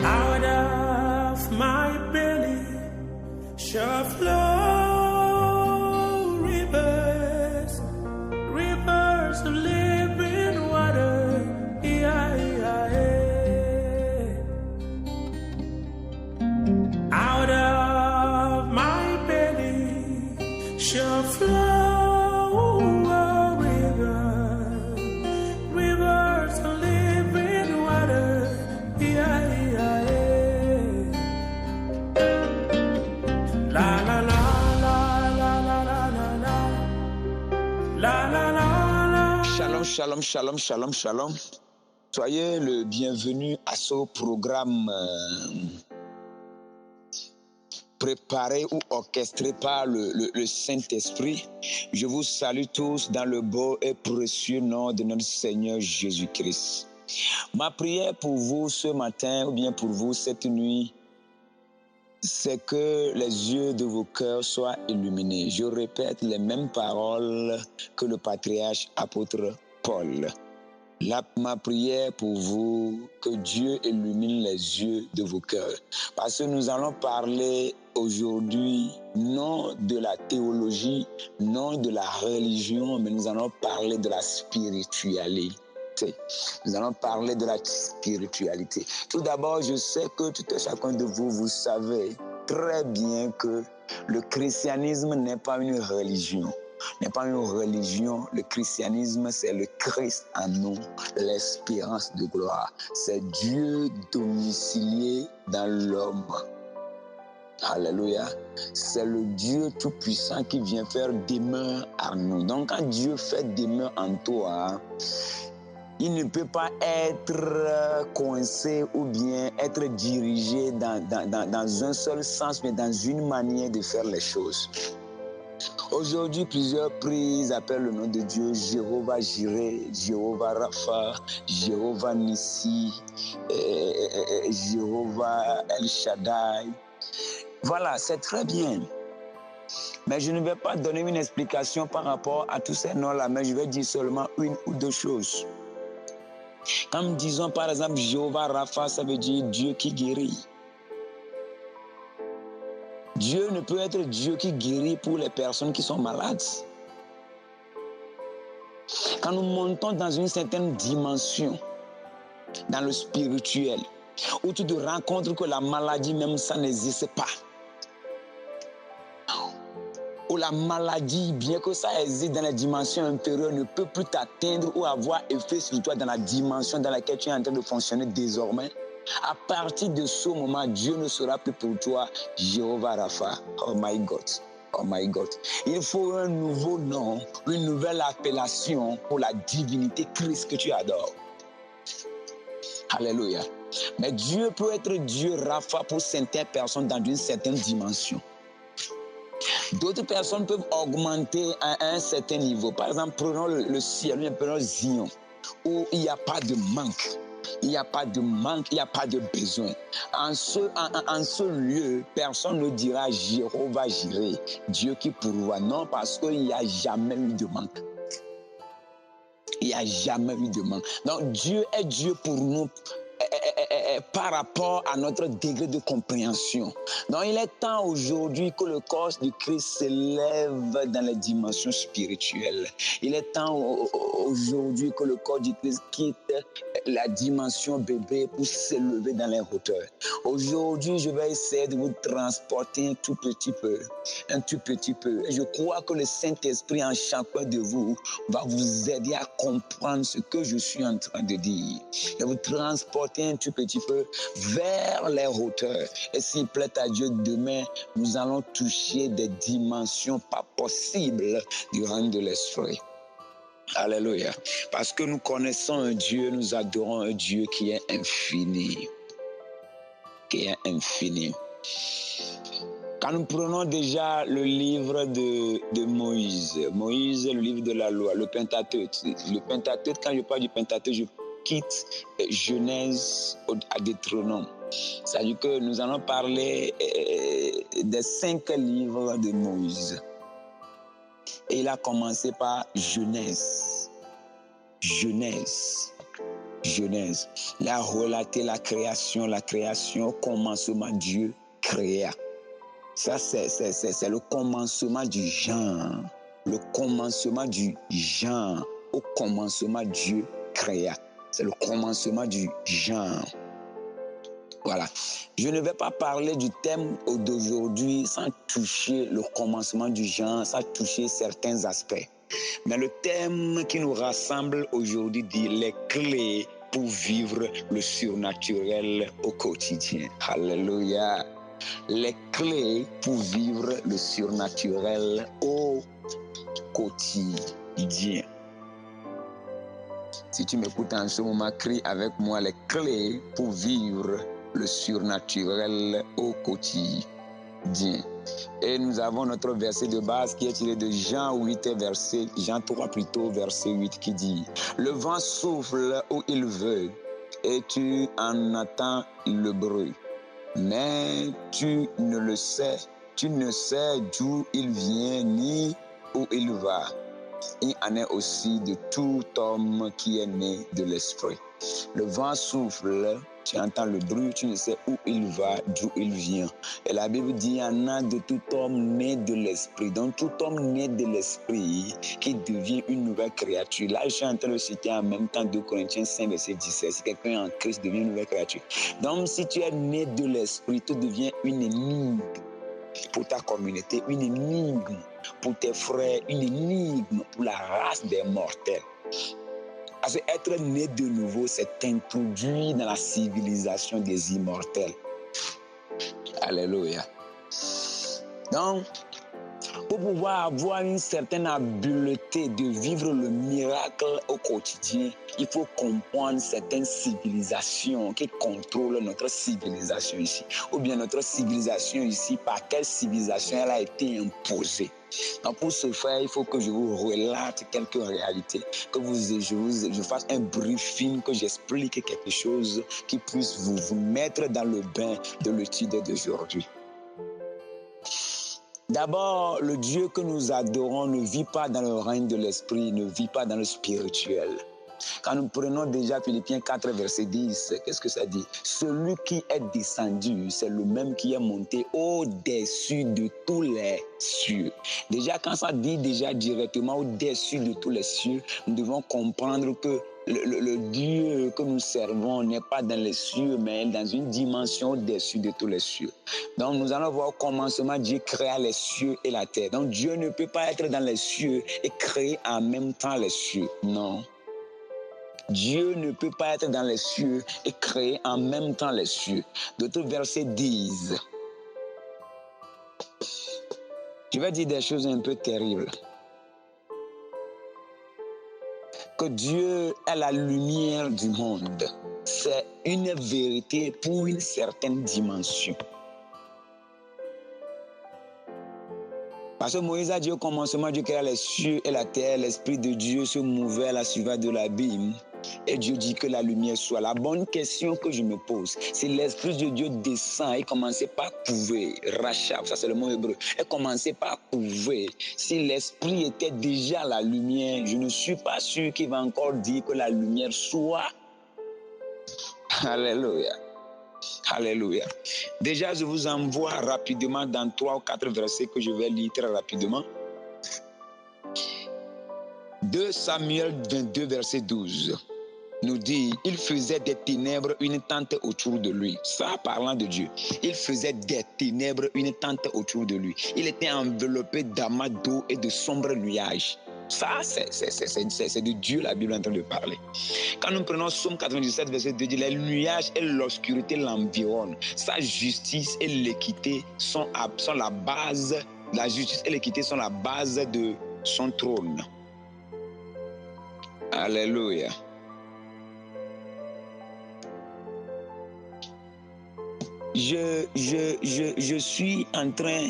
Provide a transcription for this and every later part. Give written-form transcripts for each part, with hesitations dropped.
Out of my belly shall flow rivers, rivers of living water. Yeah, yeah, yeah. Out of my belly shall flow rivers, rivers of living water. Yeah, yeah, yeah. La la la la la la la la la la la la. Shalom, shalom, shalom, shalom, shalom. Soyez le bienvenu à ce programme préparé ou orchestré par le Saint-Esprit. Je vous salue tous dans le beau et précieux nom de notre Seigneur Jésus-Christ. Ma prière pour vous ce matin ou bien pour vous cette nuit, c'est que les yeux de vos cœurs soient illuminés. Je répète les mêmes paroles que le patriarche apôtre Paul. Ma prière pour vous, que Dieu illumine les yeux de vos cœurs. Parce que nous allons parler aujourd'hui non de la théologie, non de la religion, mais nous allons parler de la spiritualité. Nous allons parler de la spiritualité. Tout d'abord, je sais que tout et chacun de vous, vous savez très bien que le christianisme n'est pas une religion. N'est pas une religion. Le christianisme, c'est le Christ en nous, l'espérance de gloire. C'est Dieu domicilié dans l'homme. Alléluia. C'est le Dieu tout-puissant qui vient faire demeure en nous. Donc, quand Dieu fait demeure en toi, il ne peut pas être coincé ou bien être dirigé dans un seul sens, mais dans une manière de faire les choses. Aujourd'hui, plusieurs prises appellent le nom de Dieu Jéhovah Jireh, Jéhovah Rapha, Jéhovah Nissi, Jéhovah El Shaddai. Voilà, c'est très bien. Mais je ne vais pas donner une explication par rapport à tous ces noms-là, mais je vais dire seulement une ou deux choses. Quand nous disons par exemple Jéhovah Rapha, ça veut dire Dieu qui guérit. Dieu ne peut être Dieu qui guérit pour les personnes qui sont malades. Quand nous montons dans une certaine dimension, dans le spirituel, où tu te rends compte que la maladie même ça n'existe pas. Où la maladie, bien que ça existe dans la dimension inférieure, ne peut plus t'atteindre ou avoir effet sur toi dans la dimension dans laquelle tu es en train de fonctionner désormais. À partir de ce moment, Dieu ne sera plus pour toi Jéhovah Rapha. Oh my God. Oh my God. Il faut un nouveau nom, une nouvelle appellation pour la divinité Christ que tu adores. Alléluia. Mais Dieu peut être Dieu Rapha pour certaines personnes dans une certaine dimension. D'autres personnes peuvent augmenter à un certain niveau. Par exemple, prenons le ciel, prenons Zion, où il n'y a pas de manque. Il n'y a pas de manque, il n'y a pas de besoin. En ce lieu, personne ne dira Jéhovah Jireh, Dieu qui pourvoit. Non, parce qu'il n'y a jamais eu de manque. Il n'y a jamais eu de manque. Donc Dieu est Dieu pour nous par rapport à notre degré de compréhension. Donc il est temps aujourd'hui que le corps du Christ s'élève dans les dimensions spirituelles. Il est temps aujourd'hui que le corps du Christ quitte la dimension bébé pour s'élever dans les hauteurs. Aujourd'hui, je vais essayer de vous transporter un tout petit peu. Et je crois que le Saint-Esprit en chacun de vous va vous aider à comprendre ce que je suis en train de dire. Et vous transporter un tout petit peu vers les hauteurs. Et s'il plaît à Dieu, demain, nous allons toucher des dimensions pas possibles du règne de l'Esprit. Alléluia. Parce que nous connaissons un Dieu, nous adorons un Dieu qui est infini. Qui est infini. Quand nous prenons déjà le livre de Moïse, le livre de la loi, le Pentateuque. Le Pentateuque, quand je parle du Pentateuque, je quitte Genèse à Deutéronome. C'est-à-dire que nous allons parler des 5 livres de Moïse. Et il a commencé par Genèse. Genèse. Il a relaté la création. Au commencement, Dieu créa. Ça, c'est le commencement du genre. Le commencement du genre. Au commencement, Dieu créa. C'est le commencement du genre. Voilà. Je ne vais pas parler du thème d'aujourd'hui sans toucher le commencement du genre, sans toucher certains aspects. Mais le thème qui nous rassemble aujourd'hui dit les clés pour vivre le surnaturel au quotidien. Alléluia. Les clés pour vivre le surnaturel au quotidien. Si tu m'écoutes en ce moment, crie avec moi les clés pour vivre le surnaturel au quotidien. Et nous avons notre verset de base qui est tiré de Jean 3 plutôt, verset 8 qui dit « Le vent souffle où il veut et tu en entends le bruit. Mais tu ne sais d'où il vient ni où il va. Il en est aussi de tout homme qui est né de l'esprit. » Le vent souffle, tu entends le bruit, tu ne sais où il va, d'où il vient. Et la Bible dit, il y en a de tout homme né de l'esprit. Donc tout homme né de l'esprit qui devient une nouvelle créature. Là, je suis en train de citer en même temps 2 Corinthiens 5, verset 17. Si quelqu'un en Christ devient une nouvelle créature. Donc si tu es né de l'esprit, tu deviens une énigme pour ta communauté, une énigme pour tes frères, une énigme pour la race des mortels. Parce qu'être né de nouveau, c'est introduit dans la civilisation des immortels. Alléluia. Donc, pour pouvoir avoir une certaine habileté de vivre le miracle au quotidien, il faut comprendre certaines civilisations qui contrôlent notre civilisation ici. Ou bien notre civilisation ici, par quelle civilisation elle a été imposée. Donc pour ce faire, il faut que je vous relate quelques réalités, que je fasse un briefing, que j'explique quelque chose qui puisse vous mettre dans le bain de l'étude d'aujourd'hui. D'abord, le Dieu que nous adorons ne vit pas dans le règne de l'esprit, ne vit pas dans le spirituel. Quand nous prenons déjà Philippiens 4, verset 10, qu'est-ce que ça dit? Celui qui est descendu, c'est le même qui est monté au-dessus de tous les cieux. Déjà, quand ça dit déjà directement au-dessus de tous les cieux, nous devons comprendre que le Dieu que nous servons n'est pas dans les cieux, mais dans une dimension au-dessus de tous les cieux. Donc, nous allons voir au commencement, Dieu créa les cieux et la terre. Donc, Dieu ne peut pas être dans les cieux et créer en même temps les cieux. Non. Dieu ne peut pas être dans les cieux et créer en même temps les cieux. D'autres versets disent, je vais dire des choses un peu terribles, que Dieu est la lumière du monde. C'est une vérité pour une certaine dimension. Parce que Moïse a dit au commencement, Dieu créa les cieux et la terre, l'Esprit de Dieu se mouvait à la suivante de l'abîme. Et Dieu dit que la lumière soit. La bonne question que je me pose, c'est l'Esprit de Dieu descend et commençait par couver, rachab, ça c'est le mot hébreu, et commençait par couver. Si l'Esprit était déjà la lumière, je ne suis pas sûr qu'il va encore dire que la lumière soit. Alléluia. Alléluia. Déjà, je vous envoie rapidement dans 3 ou 4 versets que je vais lire très rapidement. 2 Samuel 22, verset 12 nous dit, il faisait des ténèbres une tente autour de lui. Ça, parlant de Dieu. Il faisait des ténèbres une tente autour de lui. Il était enveloppé d'amas d'eau et de sombres nuages. Ça, c'est de Dieu la Bible est en train de parler. Quand nous prenons Psaume 97, verset 2, dit, les nuages et l'obscurité l'environnent. Sa justice et l'équité sont la base, la justice et l'équité sont la base de son trône. Alléluia. Je suis en train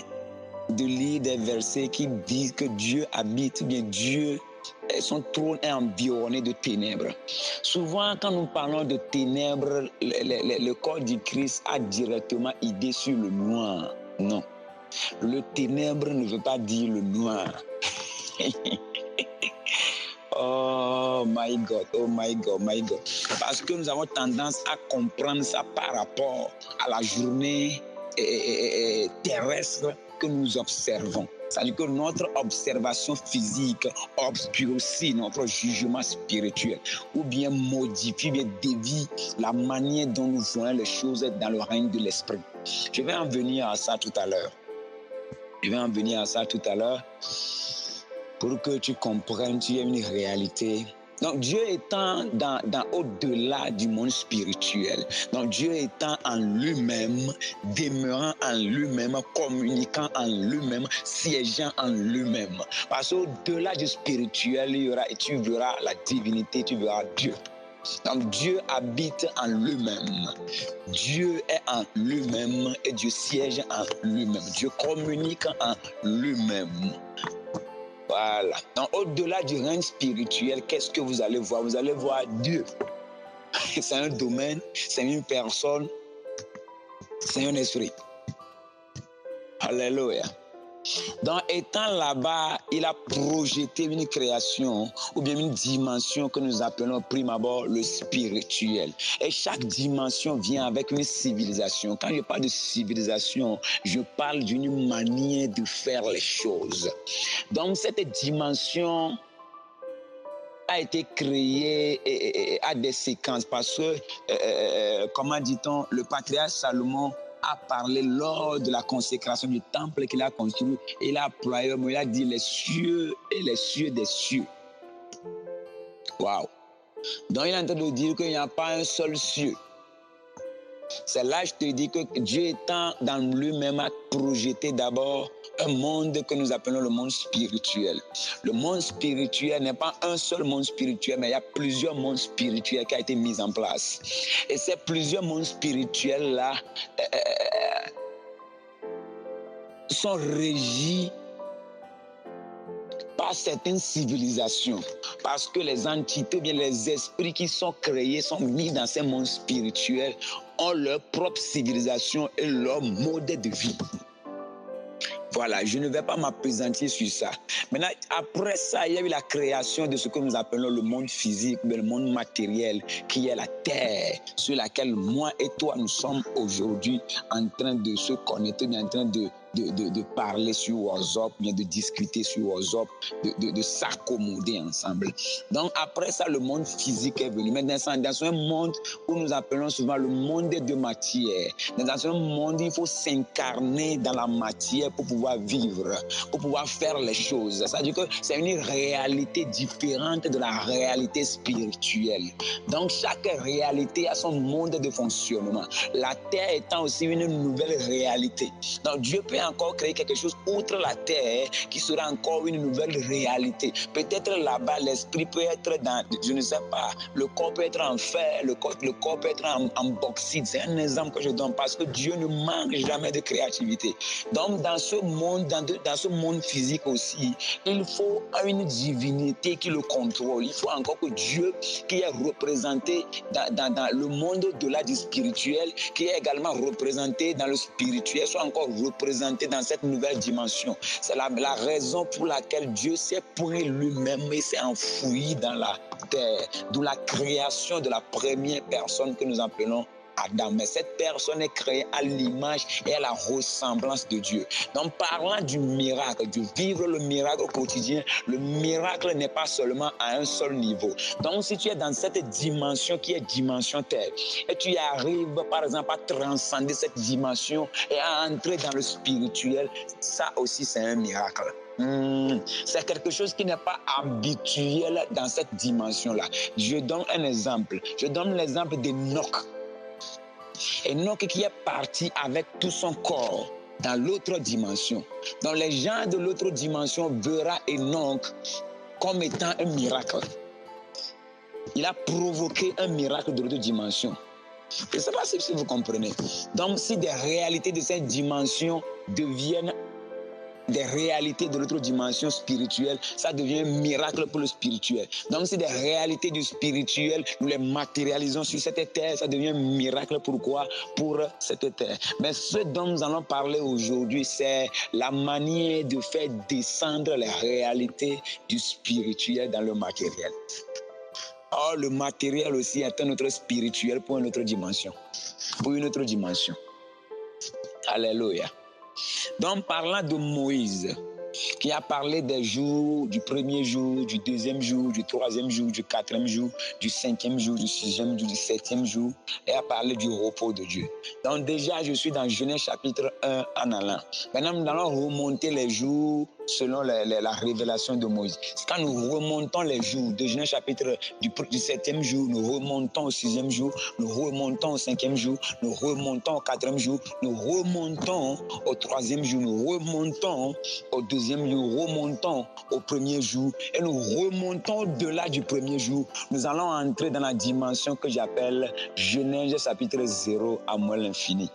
de lire des versets qui disent que Dieu habite, ou bien Dieu, son trône est environné de ténèbres. Souvent, quand nous parlons de ténèbres, le corps du Christ a directement idée sur le noir. Non. Le ténèbre ne veut pas dire le noir. Oh my God, oh my God, my God. Parce que nous avons tendance à comprendre ça par rapport à la journée terrestre que nous observons. C'est-à-dire que notre observation physique obscurcit notre jugement spirituel ou bien modifie, bien dévie la manière dont nous voyons les choses dans le règne de l'esprit. Je vais en venir à ça tout à l'heure. Pour que tu comprennes, tu as une réalité. Donc Dieu étant dans au-delà du monde spirituel, donc Dieu étant en lui-même, demeurant en lui-même, communiquant en lui-même, siégeant en lui-même. Parce qu'au-delà du spirituel, il y aura, et tu verras la divinité, tu verras Dieu. Donc Dieu habite en lui-même. Dieu est en lui-même et Dieu siège en lui-même. Dieu communique en lui-même. Voilà. Donc, au-delà du règne spirituel, qu'est-ce que vous allez voir? Vous allez voir Dieu. C'est un domaine, c'est une personne, c'est un esprit. Alléluia. Donc, étant là-bas, il a projeté une création ou bien une dimension que nous appelons prime abord le spirituel. Et chaque dimension vient avec une civilisation. Quand je parle de civilisation, je parle d'une manière de faire les choses. Donc, cette dimension a été créée à des séquences parce que, comment dit-on, le patriarche Salomon a parlé lors de la consécration du temple qu'il a construit. Il a employé, il a dit les cieux et les cieux des cieux. Waouh! Donc il est en train de dire qu'il n'y a pas un seul cieux. C'est là que je te dis que Dieu étant dans lui-même a projeté d'abord un monde que nous appelons le monde spirituel. Le monde spirituel n'est pas un seul monde spirituel, mais il y a plusieurs mondes spirituels qui ont été mis en place. Et ces plusieurs mondes spirituels-là sont régis par certaines civilisations, parce que les entités, bien les esprits qui sont créés, sont mis dans ces mondes spirituels, ont leur propre civilisation et leur mode de vie. Voilà, je ne vais pas m'appesantir sur ça. Maintenant, après ça, il y a eu la création de ce que nous appelons le monde physique, le monde matériel, qui est la terre, sur laquelle moi et toi, nous sommes aujourd'hui en train de se connecter, en train de parler sur WhatsApp, bien de discuter sur WhatsApp, de s'accommoder ensemble. Donc après ça, le monde physique est venu. Mais dans un monde où nous appelons souvent le monde de matière, dans un monde, il faut s'incarner dans la matière pour pouvoir vivre, pour pouvoir faire les choses. C'est-à-dire que c'est une réalité différente de la réalité spirituelle. Donc chaque réalité a son monde de fonctionnement. La terre étant aussi une nouvelle réalité. Donc Dieu peut encore créer quelque chose outre la terre qui sera encore une nouvelle réalité. Peut-être là-bas, l'esprit peut être dans, je ne sais pas, le corps peut être en fer, le corps peut être en bauxite. C'est un exemple que je donne parce que Dieu ne manque jamais de créativité. Donc dans ce monde, dans ce monde physique aussi, il faut une divinité qui le contrôle. Il faut encore que Dieu, qui est représenté dans le monde au-delà du spirituel, qui est également représenté dans le spirituel, soit encore représenté dans cette nouvelle dimension. C'est la raison pour laquelle Dieu s'est pris lui-même et s'est enfoui dans la terre, d'où la création de la première personne que nous appelons Adam. Mais cette personne est créée à l'image et à la ressemblance de Dieu. Donc parlant du miracle, de vivre le miracle au quotidien, le miracle n'est pas seulement à un seul niveau. Donc si tu es dans cette dimension qui est dimension terre, et tu y arrives par exemple à transcender cette dimension et à entrer dans le spirituel, ça aussi c'est un miracle. C'est quelque chose qui n'est pas habituel dans cette dimension-là. Je donne un exemple. Je donne l'exemple d'Enoch. Enoch qui est parti avec tout son corps dans l'autre dimension. Donc les gens de l'autre dimension verront Enoch comme étant un miracle. Il a provoqué un miracle de l'autre dimension. Je ne sais pas si vous comprenez. Donc si des réalités de cette dimension deviennent des réalités de notre dimension spirituelle, ça devient un miracle pour le spirituel. Donc si des réalités du spirituel, nous les matérialisons sur cette terre, ça devient un miracle. Pourquoi? Pour cette terre. Mais ce dont nous allons parler aujourd'hui, c'est la manière de faire descendre les réalités du spirituel dans le matériel. Or, le matériel aussi est un autre spirituel pour une autre dimension. Pour une autre dimension. Alléluia. Donc, parlant de Moïse, qui a parlé des jours, du premier jour, du deuxième jour, du troisième jour, du quatrième jour, du cinquième jour, du sixième jour, du septième jour, et a parlé du repos de Dieu. Donc déjà, je suis dans Genèse chapitre 1 en allant. Maintenant, nous allons remonter les jours selon la révélation de Moïse. Quand nous remontons les jours de Genèse chapitre du septième jour, nous remontons au sixième jour, nous remontons au cinquième jour, nous remontons au quatrième jour, nous remontons au troisième jour, nous remontons au deuxième jour, nous remontons au premier jour et nous remontons au-delà du premier jour. Nous allons entrer dans la dimension que j'appelle Genèse chapitre 0 à moins l'infini.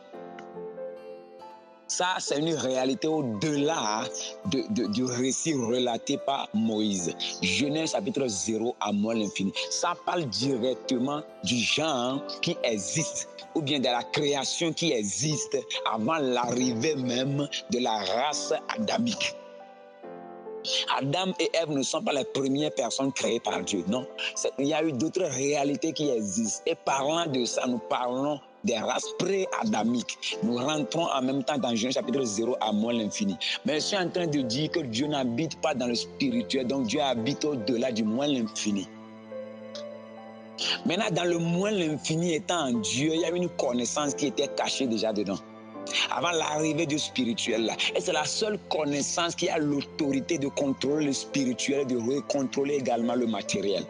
Ça, c'est une réalité au-delà du récit relaté par Moïse. Genèse chapitre 0 à moins l'infini. Ça parle directement du genre qui existe, ou bien de la création qui existe avant l'arrivée même de la race adamique. Adam et Ève ne sont pas les premières personnes créées par Dieu, non. Il y a eu d'autres réalités qui existent. Et parlant de ça, nous parlons des races pré-adamiques. Nous rentrons en même temps dans Genèse chapitre 0 à moins l'infini. Mais je suis en train de dire que Dieu n'habite pas dans le spirituel, donc Dieu habite au-delà du moins l'infini. Maintenant, dans le moins l'infini étant en Dieu, il y a une connaissance qui était cachée déjà dedans. Avant l'arrivée du spirituel là. Et c'est la seule connaissance qui a l'autorité de contrôler le spirituel et de contrôler également le matériel.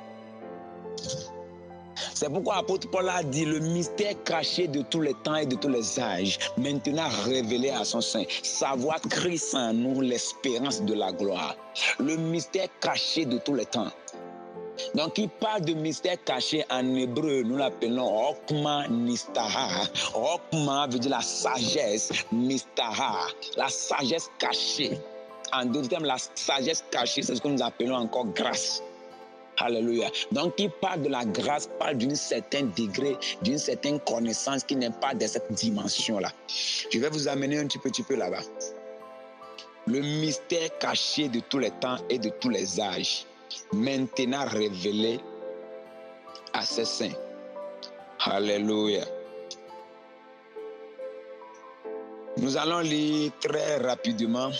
C'est pourquoi l'apôtre Paul a dit le mystère caché de tous les temps et de tous les âges, maintenant révélé à son sein. Savoir Christ en nous, l'espérance de la gloire. Le mystère caché de tous les temps. Donc, il parle de mystère caché en hébreu, nous l'appelons Okma Nistaha. Okma veut dire la sagesse, Nistaha, la sagesse cachée. En d'autres termes, la sagesse cachée, c'est ce que nous appelons encore grâce. Alléluia. Donc, il parle de la grâce, parle d'un certain degré, d'une certaine connaissance qui n'est pas de cette dimension-là. Je vais vous amener un petit peu là-bas. Le mystère caché de tous les temps et de tous les âges, maintenant révélé à ses saints. Alléluia. Nous allons lire très rapidement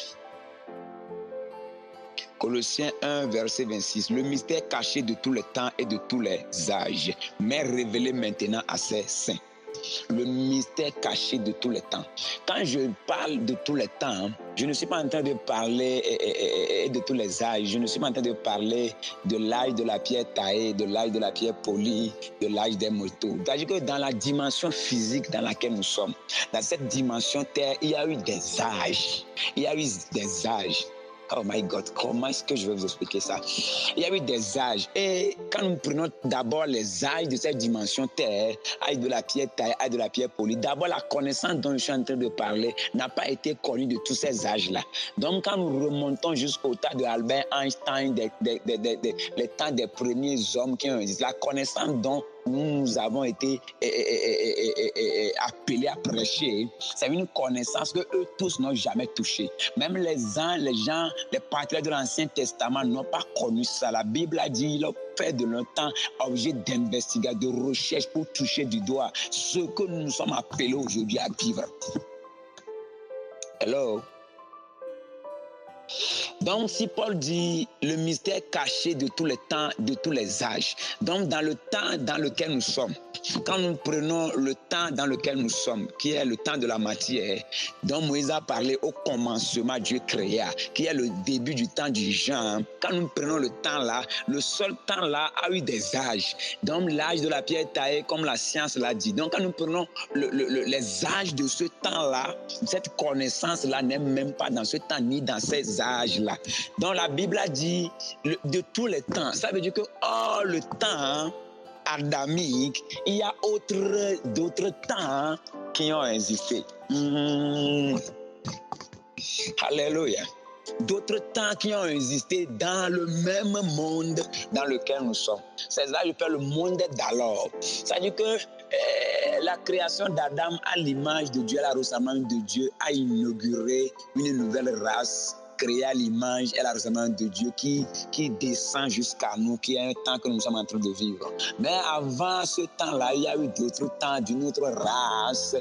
Colossiens 1, verset 26. Le mystère caché de tous les temps et de tous les âges, mais révélé maintenant à ses saints. Le mystère caché de tous les temps. Quand je parle de tous les temps, je ne suis pas en train de parler de tous les âges. Je ne suis pas en train de parler de l'âge de la pierre taillée, de l'âge de la pierre polie, de l'âge des motos. C'est-à-dire que dans la dimension physique dans laquelle nous sommes, dans cette dimension terre, il y a eu des âges. Il y a eu des âges. Oh my God, comment est-ce que je vais vous expliquer ça? Il y a eu des âges. Et quand nous prenons d'abord les âges de cette dimension terre, âge de la pierre taillée, âge de la pierre polie, d'abord la connaissance dont je suis en train de parler n'a pas été connue de tous ces âges-là. Donc quand nous remontons jusqu'au temps de Albert Einstein, les temps des premiers hommes qui ont existé, la connaissance dont nous avons été appelés à prêcher, c'est une connaissance que eux tous n'ont jamais touchée. Même les gens, les patriarches de l'Ancien Testament n'ont pas connu ça. La Bible a dit, ils ont fait de longtemps objet d'investigation, de recherche pour toucher du doigt ce que nous sommes appelés aujourd'hui à vivre. Hello? Donc, si Paul dit le mystère caché de tous les temps, de tous les âges, donc dans le temps dans lequel nous sommes, quand nous prenons le temps dans lequel nous sommes, qui est le temps de la matière, dont Moïse a parlé au commencement, Dieu créa, qui est le début du temps du genre, quand nous prenons le temps là, le seul temps là a eu des âges. Donc, l'âge de la pierre taillée, comme la science l'a dit. Donc, quand nous prenons les âges de ce temps-là, cette connaissance-là n'est même pas dans ce temps ni dans ces âges-là. Donc, la Bible a dit de tous les temps. Ça veut dire que hors le temps adamique, il y a d'autres temps qui ont existé. Alléluia. d'autres temps qui ont existé dans le même monde dans lequel nous sommes. C'est là que je fais le monde d'alors. Ça veut dire que la création d'Adam à l'image de Dieu, à la ressemblance de Dieu, a inauguré une nouvelle race créée à l'image et à la ressemblance de Dieu qui descend jusqu'à nous, qui est un temps que nous sommes en train de vivre. Mais avant ce temps-là, il y a eu d'autres temps d'une autre race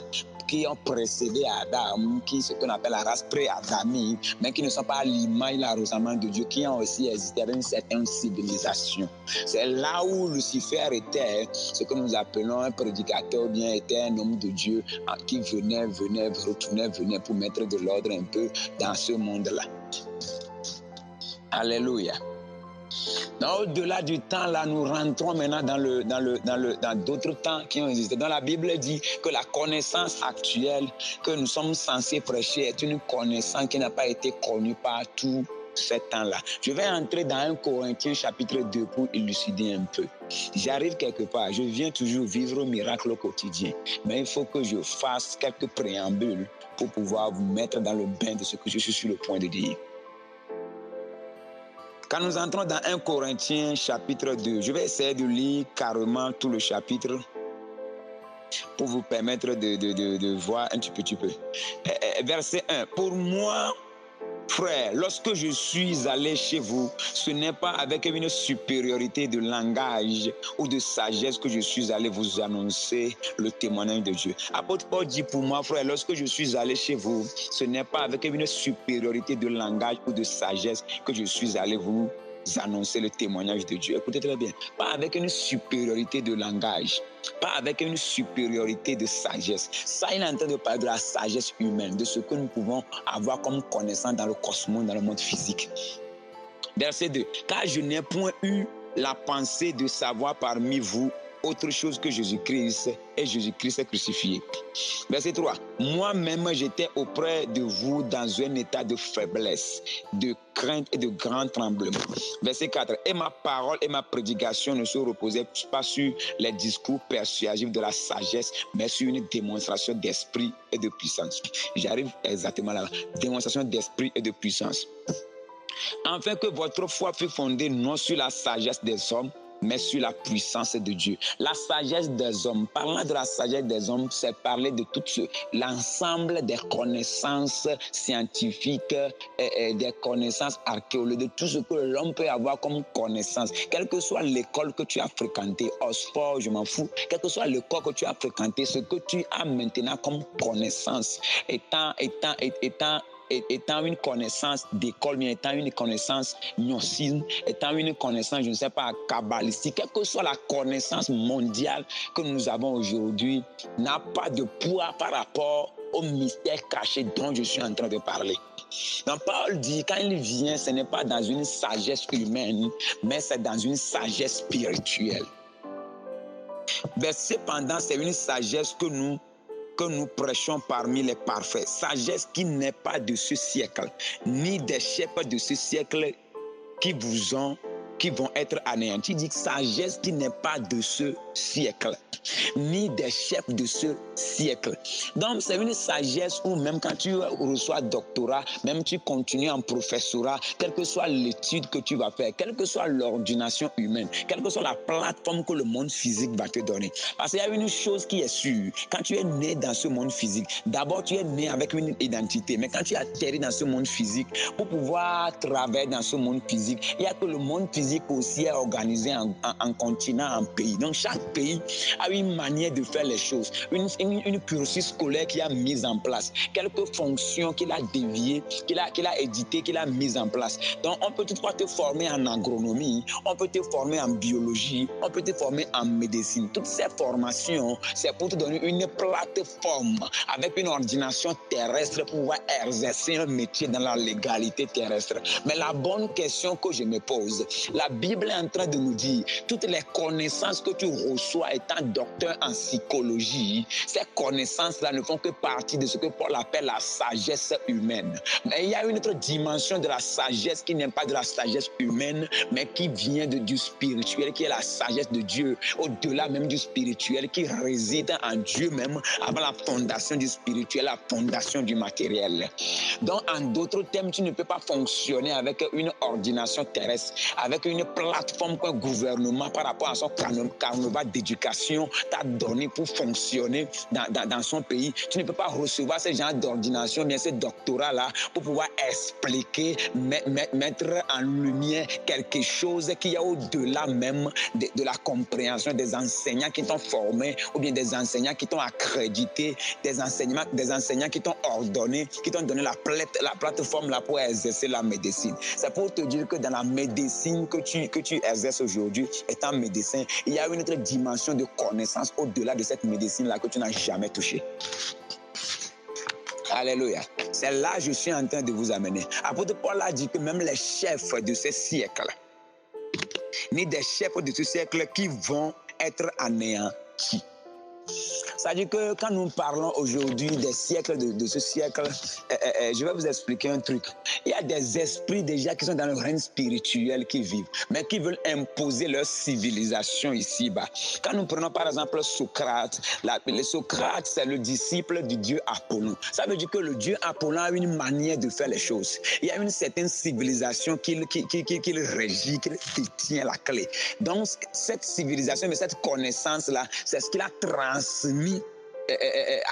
qui ont précédé Adam, qui ce qu'on appelle la race pré-adamique, mais qui ne sont pas à l'image et la ressemblance de Dieu, qui ont aussi existé avec une certaine civilisation. C'est là où Lucifer était, ce que nous appelons un prédicateur, bien était un homme de Dieu qui venait, retournait pour mettre de l'ordre un peu dans ce monde-là. Alléluia. Donc, au-delà du temps, là, nous rentrons maintenant dans d'autres temps qui ont existé. Dans la Bible dit que la connaissance actuelle que nous sommes censés prêcher est une connaissance qui n'a pas été connue par tout ce temps-là. Je vais entrer dans 1 Corinthiens chapitre 2 pour élucider un peu. J'arrive quelque part, je viens toujours vivre au miracle au quotidien, mais il faut que je fasse quelques préambules pour pouvoir vous mettre dans le bain de ce que je suis sur le point de dire. Quand nous entrons dans 1 Corinthiens chapitre 2, je vais essayer de lire carrément tout le chapitre pour vous permettre de voir un petit peu. Verset 1. Pour moi, frère, lorsque je suis allé chez vous, ce n'est pas avec une supériorité de langage ou de sagesse que je suis allé vous annoncer le témoignage de Dieu. Apôtre Paul dit pour moi, frère, lorsque je suis allé chez vous, ce n'est pas avec une supériorité de langage ou de sagesse que je suis allé vous annoncer le témoignage de Dieu. Écoutez très bien, pas avec une supériorité de langage, pas avec une supériorité de sagesse. Ça, il est en train de parler de la sagesse humaine, de ce que nous pouvons avoir comme connaissance dans le cosmos, dans le monde physique. Verset 2. Car je n'ai point eu la pensée de savoir parmi vous autre chose que Jésus-Christ et Jésus-Christ crucifié. Verset 3. Moi-même, j'étais auprès de vous dans un état de faiblesse, de crainte et de grand tremblement. Verset 4. Et ma parole et ma prédication ne se reposaient pas sur les discours persuasifs de la sagesse, mais sur une démonstration d'esprit et de puissance. J'arrive exactement là. Démonstration d'esprit et de puissance. Afin que votre foi fût fondée non sur la sagesse des hommes, mais sur la puissance de Dieu. La sagesse des hommes, parlant de la sagesse des hommes, c'est parler de tout l'ensemble des connaissances scientifiques, et des connaissances archéologiques, de tout ce que l'homme peut avoir comme connaissance. Quelle que soit l'école que tu as fréquentée, Oxford, je m'en fous, quelle que soit l'école que tu as fréquentée, ce que tu as maintenant comme connaissance, étant une connaissance d'école, mais étant une connaissance gnostique, étant une connaissance, je ne sais pas, kabbalistique, quelle que soit la connaissance mondiale que nous avons aujourd'hui, n'a pas de poids par rapport au mystère caché dont je suis en train de parler. Donc Paul dit, quand il vient, ce n'est pas dans une sagesse humaine, mais c'est dans une sagesse spirituelle. Mais cependant, c'est une sagesse que nous prêchons parmi les parfaits. Sagesse qui n'est pas de ce siècle, ni des chefs de ce siècle qui vont être anéantis. Il dit sagesse qui n'est pas de ce siècle, ni des chefs de ce siècle. Donc c'est une sagesse où même quand tu reçois doctorat, même tu continues en professorat, quelle que soit l'étude que tu vas faire, quelle que soit l'ordination humaine, quelle que soit la plateforme que le monde physique va te donner. Parce qu'il y a une chose qui est sûre, quand tu es né dans ce monde physique, d'abord tu es né avec une identité, mais quand tu atterris dans ce monde physique, pour pouvoir travailler dans ce monde physique, il y a que le monde physique aussi est organisé en continent, en pays. Donc chaque pays a une manière de faire les choses, une cursus scolaire qu'il a mise en place, quelques fonctions qu'il a déviées, qu'il a éditées, qu'il a mises en place. Donc on peut toutefois te former en agronomie, on peut te former en biologie, on peut te former en médecine. Toutes ces formations, c'est pour te donner une plateforme avec une ordination terrestre pour pouvoir exercer un métier dans la légalité terrestre. Mais la bonne question que je me pose, La Bible est en train de nous dire, toutes les connaissances que tu reçois étant docteur en psychologie, ces connaissances-là ne font que partie de ce que Paul appelle la sagesse humaine. Mais il y a une autre dimension de la sagesse qui n'est pas de la sagesse humaine, mais qui vient du spirituel, qui est la sagesse de Dieu, au-delà même du spirituel, qui réside en Dieu même, avant la fondation du spirituel, la fondation du matériel. Donc, en d'autres termes, tu ne peux pas fonctionner avec une ordination terrestre, avec une plateforme qu'un gouvernement, par rapport à son carnaval d'éducation, t'a donné pour fonctionner dans son pays. Tu ne peux pas recevoir ce genre d'ordination, bien ce doctorat-là, pour pouvoir expliquer, mettre en lumière quelque chose qui est au-delà même de la compréhension des enseignants qui t'ont formé, ou bien des enseignants qui t'ont accrédité, des enseignants qui t'ont ordonné, qui t'ont donné la plateforme là pour exercer la médecine. C'est pour te dire que dans la médecine que tu exerces aujourd'hui, étant médecin, il y a une autre dimension de connaissance au-delà de cette médecine-là que tu n'as jamais touchée. Alléluia. C'est là que je suis en train de vous amener. Apôtre Paul a dit que même les chefs de ce siècle, ni des chefs de ce siècle qui vont être anéantis. C'est-à-dire que quand nous parlons aujourd'hui des siècles de ce siècle, je vais vous expliquer un truc. Il y a des esprits déjà qui sont dans le règne spirituel qui vivent, mais qui veulent imposer leur civilisation ici-bas. Quand nous prenons par exemple Socrate, Socrate c'est le disciple du dieu Apollon. Ça veut dire que le dieu Apollon a une manière de faire les choses. Il y a une certaine civilisation qu'il régit, qu'il détient la clé. Donc cette civilisation, mais cette connaissance-là, c'est ce qu'il a transmis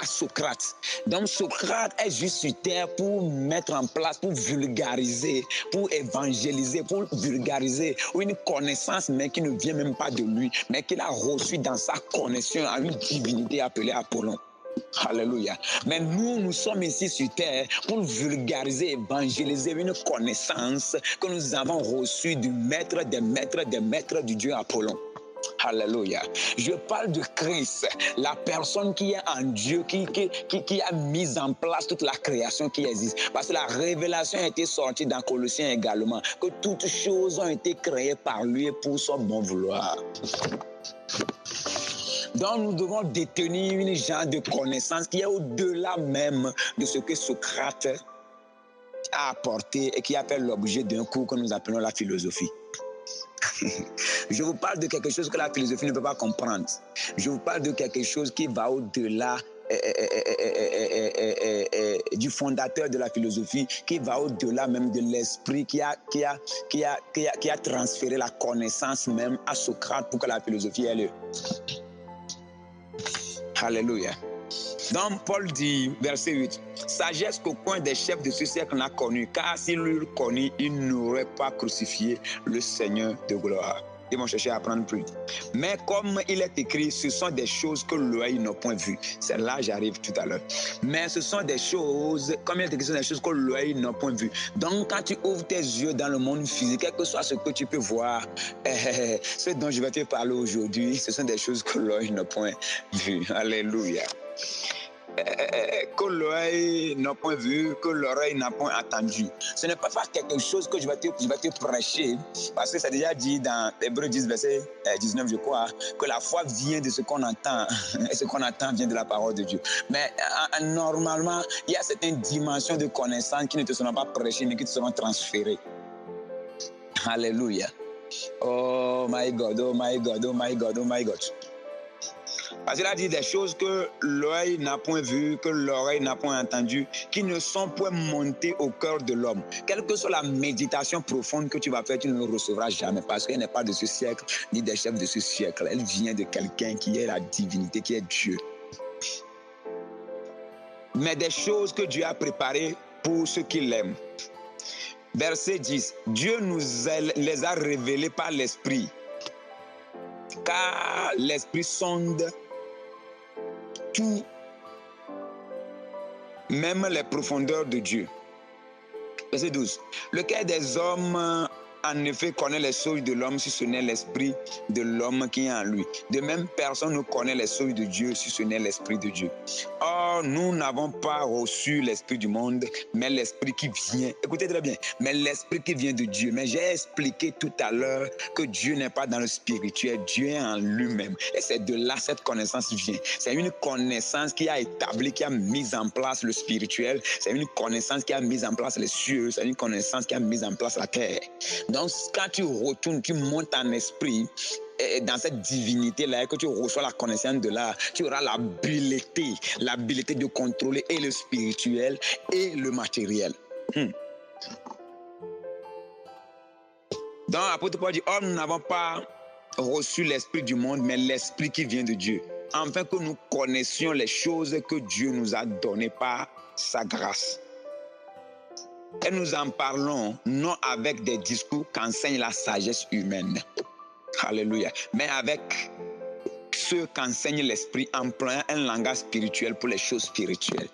à Socrate. Donc Socrate est juste sur terre pour mettre en place, pour vulgariser, pour évangéliser, pour vulgariser une connaissance mais qui ne vient même pas de lui, mais qu'il a reçu dans sa connexion à une divinité appelée Apollon. Alléluia. Mais nous sommes ici sur terre pour vulgariser, évangéliser une connaissance que nous avons reçue du maître des maîtres des maîtres du Dieu Apollon. Alléluia. Je parle de Christ, la personne qui est en Dieu, qui a mis en place toute la création qui existe. Parce que la révélation a été sortie dans Colossiens également, que toutes choses ont été créées par lui et pour son bon vouloir. Donc nous devons détenir une genre de connaissance qui est au-delà même de ce que Socrate a apporté et qui a fait l'objet d'un cours que nous appelons la philosophie. Je vous parle de quelque chose que la philosophie ne peut pas comprendre. Je vous parle de quelque chose qui va au-delà du fondateur de la philosophie, qui va au-delà même de l'esprit qui a transféré la connaissance même à Socrate pour que la philosophie ait lieu. Alléluia. Donc Paul dit, verset 8, « Sagesse qu'aucun des chefs de ce siècle n'a connue, car s'il l'eût connue, il n'aurait pas crucifié le Seigneur de gloire. » Ils vont chercher à apprendre plus. Mais comme il est écrit, ce sont des choses que l'œil n'a point vues. C'est là que j'arrive tout à l'heure. Mais ce sont des choses, comme il est écrit, ce sont des choses que l'œil n'a point vues. Donc quand tu ouvres tes yeux dans le monde physique, quel que soit ce que tu peux voir, ce dont je vais te parler aujourd'hui, ce sont des choses que l'œil n'a point vues. Alléluia. Que l'œil n'a point vu, que l'oreille n'a point entendu. Ce n'est pas quelque chose que je vais te prêcher, parce que c'est déjà dit dans Hébreux 10, verset 19, je crois, que la foi vient de ce qu'on entend, et ce qu'on entend vient de la parole de Dieu. Mais normalement, il y a certaines dimensions de connaissances qui ne te seront pas prêchées, mais qui te seront transférées. Alléluia. Oh my God, oh my God, oh my God, oh my God. Parce qu'il a dit des choses que l'œil n'a point vues, que l'oreille n'a point entendues, qui ne sont point montées au cœur de l'homme. Quelle que soit la méditation profonde que tu vas faire, tu ne le recevras jamais, parce qu'elle n'est pas de ce siècle, ni des chefs de ce siècle. Elle vient de quelqu'un qui est la divinité, qui est Dieu. Mais des choses que Dieu a préparées pour ceux qui l'aiment. Verset 10. Dieu nous les a révélées par l'Esprit. Car l'Esprit sonde tout, même les profondeurs de Dieu. Verset 12. Le cœur des hommes en effet connaît les choses de l'homme si ce n'est l'esprit de l'homme qui est en lui. De même, personne ne connaît les choses de Dieu si ce n'est l'esprit de Dieu. Or, nous n'avons pas reçu l'esprit du monde, mais l'esprit qui vient. Écoutez très bien, mais l'esprit qui vient de Dieu. Mais j'ai expliqué tout à l'heure que Dieu n'est pas dans le spirituel, Dieu est en lui-même. Et c'est de là cette connaissance vient. C'est une connaissance qui a établi, qui a mis en place le spirituel. C'est une connaissance qui a mis en place les cieux. C'est une connaissance qui a mis en place la terre. Donc, quand tu retournes, tu montes en esprit, et dans cette divinité-là, que tu reçois la connaissance de là, tu auras l'habilité de contrôler et le spirituel et le matériel. Donc, l'apôtre Paul dit, oh, nous n'avons pas reçu l'esprit du monde, mais l'esprit qui vient de Dieu, afin que nous connaissions les choses que Dieu nous a données par sa grâce. Et nous en parlons non avec des discours qu'enseigne la sagesse humaine. Alléluia. Mais avec ceux qu'enseigne l'esprit, employant un langage spirituel pour les choses spirituelles.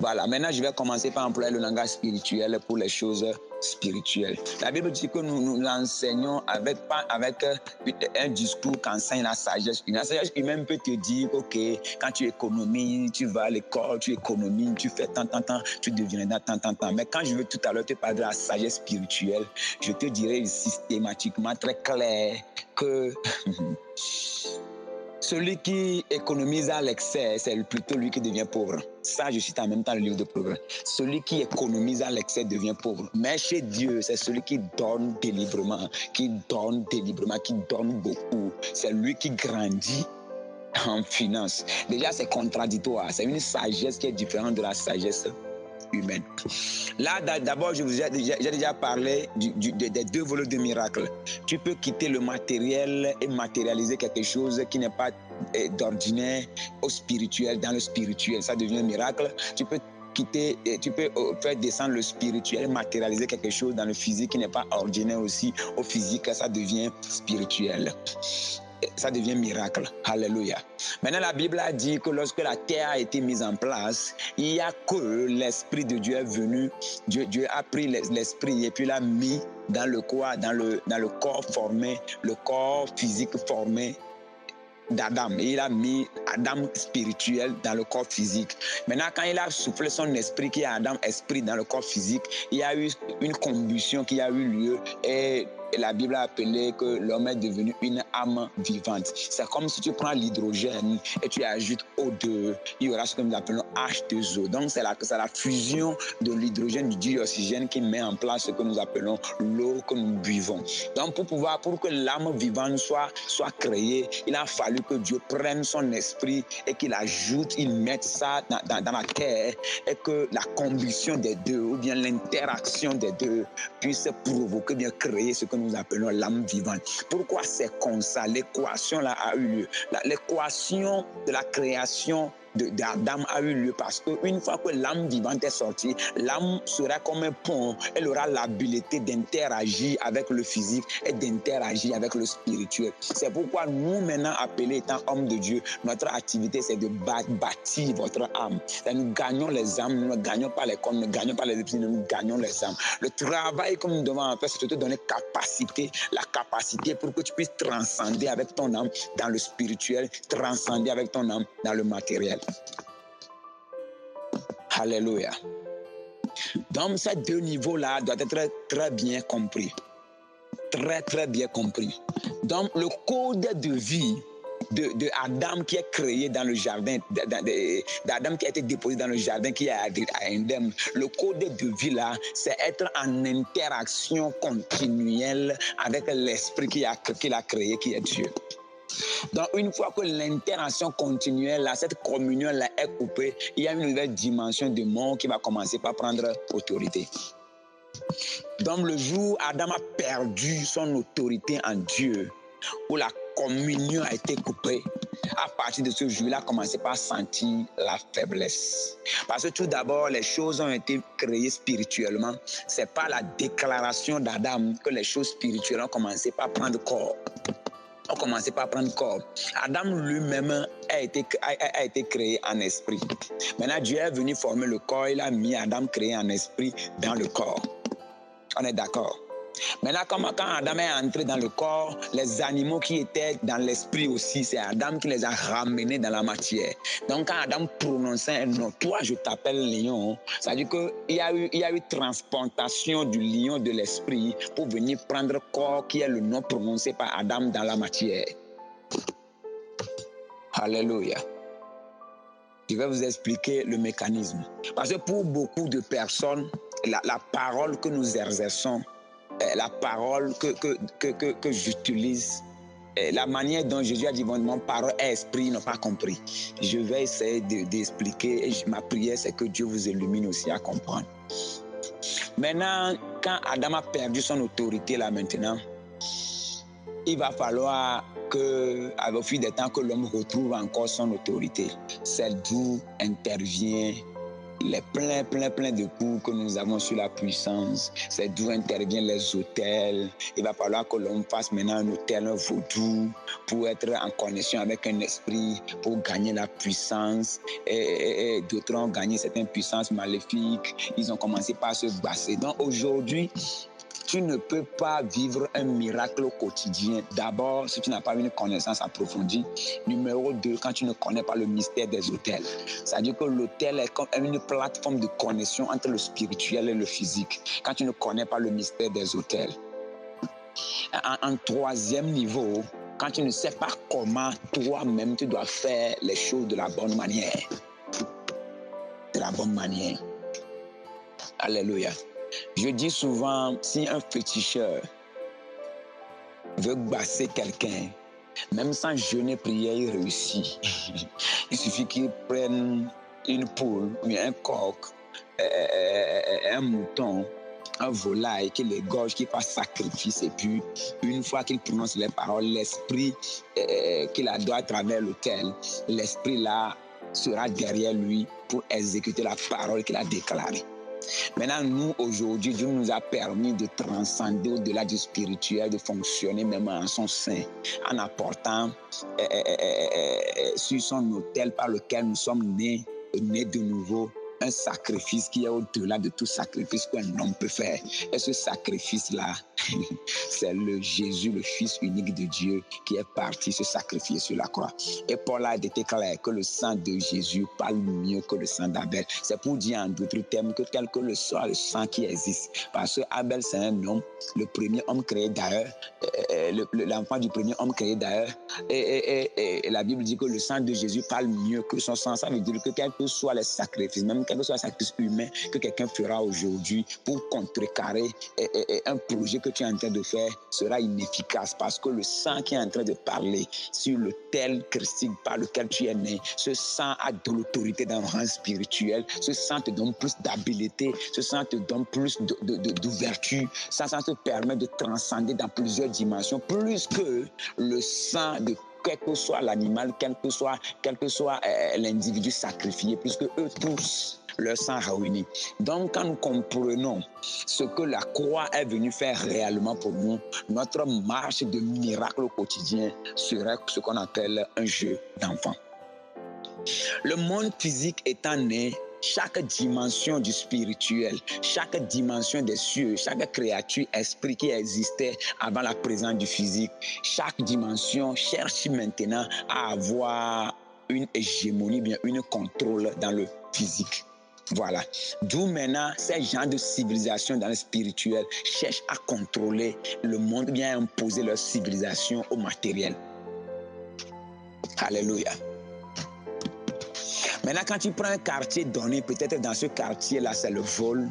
Voilà, maintenant je vais commencer par employer le langage spirituel pour les choses spirituelles. La Bible dit que nous l'enseignons pas avec un discours qu'enseigne la sagesse humaine. La sagesse humaine peut te dire, ok, quand tu économises, tu vas à l'école, tu économises, tu fais tant, tu deviendras tant. Mais quand je veux tout à l'heure te parler de la sagesse spirituelle, je te dirai systématiquement très clair que celui qui économise à l'excès, c'est plutôt lui qui devient pauvre. Ça, je cite en même temps le livre de Proverbes. Celui qui économise à l'excès devient pauvre. Mais chez Dieu, c'est celui qui donne délibérément, qui donne beaucoup. C'est lui qui grandit en finance. Déjà, c'est contradictoire. C'est une sagesse qui est différente de la sagesse humaine. Là, d'abord, j'ai déjà parlé des deux volets de miracle. Tu peux quitter le matériel et matérialiser quelque chose qui n'est pas d'ordinaire au spirituel, dans le spirituel. Ça devient un miracle. Tu peux faire descendre le spirituel, matérialiser quelque chose dans le physique qui n'est pas ordinaire aussi au physique. Ça devient spirituel. Ça devient miracle. Alléluia. Maintenant, la Bible a dit que lorsque la terre a été mise en place, il n'y a que l'Esprit de Dieu est venu. Dieu a pris l'Esprit et puis l'a mis dans le corps formé, le corps physique formé d'Adam. Il a mis Adam spirituel dans le corps physique. Maintenant, quand il a soufflé son esprit, qui est Adam esprit dans le corps physique, il y a eu une combustion qui a eu lieu et la Bible a appelé que l'homme est devenu une âme vivante. C'est comme si tu prends l'hydrogène et tu ajoutes O2, il y aura ce que nous appelons H2O. Donc c'est la fusion de l'hydrogène du dioxygène qui met en place ce que nous appelons l'eau que nous buvons. Donc pour que l'âme vivante soit créée, il a fallu que Dieu prenne son esprit et qu'il ajoute, il mette ça dans la terre et que la combustion des deux ou bien l'interaction des deux puisse provoquer, bien créer ce que nous appelons l'âme vivante. Pourquoi c'est comme ça? L'équation là a eu lieu. L'équation de la création d'Adam a eu lieu parce qu'une fois que l'âme vivante est sortie, l'âme sera comme un pont. Elle aura l'habilité d'interagir avec le physique et d'interagir avec le spirituel. C'est pourquoi nous, maintenant appelés étant hommes de Dieu, notre activité c'est de bâtir votre âme. Nous gagnons les âmes, nous ne gagnons pas les corps, nous ne gagnons pas les esprits, nous gagnons les âmes. Le travail que nous devons faire, c'est de te donner la capacité pour que tu puisses transcender avec ton âme dans le spirituel, transcender avec ton âme dans le matériel. Alléluia. Donc ces deux niveaux-là doivent être très bien compris. Très bien compris. Donc le code de vie de Adam qui est créé dans le jardin, d'Adam qui a été déposé dans le jardin qui est à Éden. Le code de vie là, c'est être en interaction continuelle avec l'esprit qu'il a créé, qui est Dieu. Donc, une fois que l'interaction continuelle, cette communion-là est coupée, il y a une nouvelle dimension de monde qui va commencer par prendre autorité. Donc, le jour où Adam a perdu son autorité en Dieu, où la communion a été coupée, à partir de ce jour, il a commencé par sentir la faiblesse. Parce que tout d'abord, les choses ont été créées spirituellement. C'est par la déclaration d'Adam que les choses spirituelles ont commencé par prendre corps. Adam lui-même a été créé en esprit. Maintenant, Dieu est venu former le corps. Il a mis Adam créé en esprit dans le corps. On est d'accord? Maintenant, quand Adam est entré dans le corps, les animaux qui étaient dans l'esprit aussi, c'est Adam qui les a ramenés dans la matière. Donc, quand Adam prononçait un nom, toi, je t'appelle lion, ça veut dire qu'il y a eu transplantation du lion de l'esprit pour venir prendre corps qui est le nom prononcé par Adam dans la matière. Alléluia. Je vais vous expliquer le mécanisme. Parce que pour beaucoup de personnes, la parole que nous exerçons, la parole que j'utilise, la manière dont Jésus a dit mon parole est esprit, ils n'ont pas compris. Je vais essayer d'expliquer et ma prière c'est que Dieu vous illumine aussi à comprendre. Maintenant, quand Adam a perdu son autorité là maintenant, il va falloir au fil des temps que l'homme retrouve encore son autorité. C'est d'où intervient les plein de coups que nous avons sur la puissance. C'est d'où interviennent les autels. Il va falloir que l'homme fasse maintenant un autel, un vaudou, pour être en connexion avec un esprit, pour gagner la puissance. Et d'autres ont gagné certaines puissances maléfiques. Ils ont commencé par se basser. Donc aujourd'hui, tu ne peux pas vivre un miracle au quotidien. D'abord, si tu n'as pas une connaissance approfondie. Numéro 2, quand tu ne connais pas le mystère des autels. C'est-à-dire que l'autel est comme une plateforme de connexion entre le spirituel et le physique. Quand tu ne connais pas le mystère des autels. En troisième niveau, quand tu ne sais pas comment toi-même tu dois faire les choses de la bonne manière. De la bonne manière. Alléluia. Je dis souvent, si un féticheur veut basser quelqu'un, même sans jeûner, prier, il réussit. Il suffit qu'il prenne une poule, un coq, un mouton, un volaille, qu'il égorge, qu'il fasse sacrifice. Et puis, une fois qu'il prononce les paroles, l'esprit qu'il adore à travers l'autel, l'esprit là sera derrière lui pour exécuter la parole qu'il a déclarée. Maintenant, nous, aujourd'hui, Dieu nous a permis de transcender au-delà du spirituel, de fonctionner même en son sein, en apportant sur son autel par lequel nous sommes nés de nouveau, un sacrifice qui est au-delà de tout sacrifice qu'un homme peut faire. Et ce sacrifice-là, c'est le Jésus, le Fils unique de Dieu, qui est parti se sacrifier sur la croix. Et Paul a été clair que le sang de Jésus parle mieux que le sang d'Abel. C'est pour dire en d'autres termes que quel que le soit le sang qui existe. Parce que Abel, c'est un homme, le premier homme créé d'ailleurs, l'enfant du premier homme créé d'ailleurs. Et la Bible dit que le sang de Jésus parle mieux que son sang. Ça veut dire que quel que soit les sacrifices, même quel que soit le sacrifice humain que quelqu'un fera aujourd'hui pour contrecarrer un projet que tu es en train de faire sera inefficace parce que le sang qui est en train de parler sur l'autel christique par lequel tu es né, ce sang a de l'autorité dans le rang spirituel, ce sang te donne plus d'habileté, ce sang te donne plus d'ouverture, ça te permet de transcender dans plusieurs dimensions, plus que le sang de quel que soit l'animal, quel que soit l'individu sacrifié, puisque eux tous, leur sang réuni. Donc, quand nous comprenons ce que la croix est venue faire réellement pour nous, notre marche de miracle au quotidien serait ce qu'on appelle un jeu d'enfant. Le monde physique étant né, chaque dimension du spirituel, chaque dimension des cieux, chaque créature, esprit qui existait avant la présence du physique, chaque dimension cherche maintenant à avoir une hégémonie, bien une contrôle dans le physique. Voilà. D'où maintenant, ces gens de civilisation dans le spirituel cherchent à contrôler le monde, bien à imposer leur civilisation au matériel. Alléluia. Maintenant, quand tu prends un quartier donné, peut-être dans ce quartier-là, c'est le vol.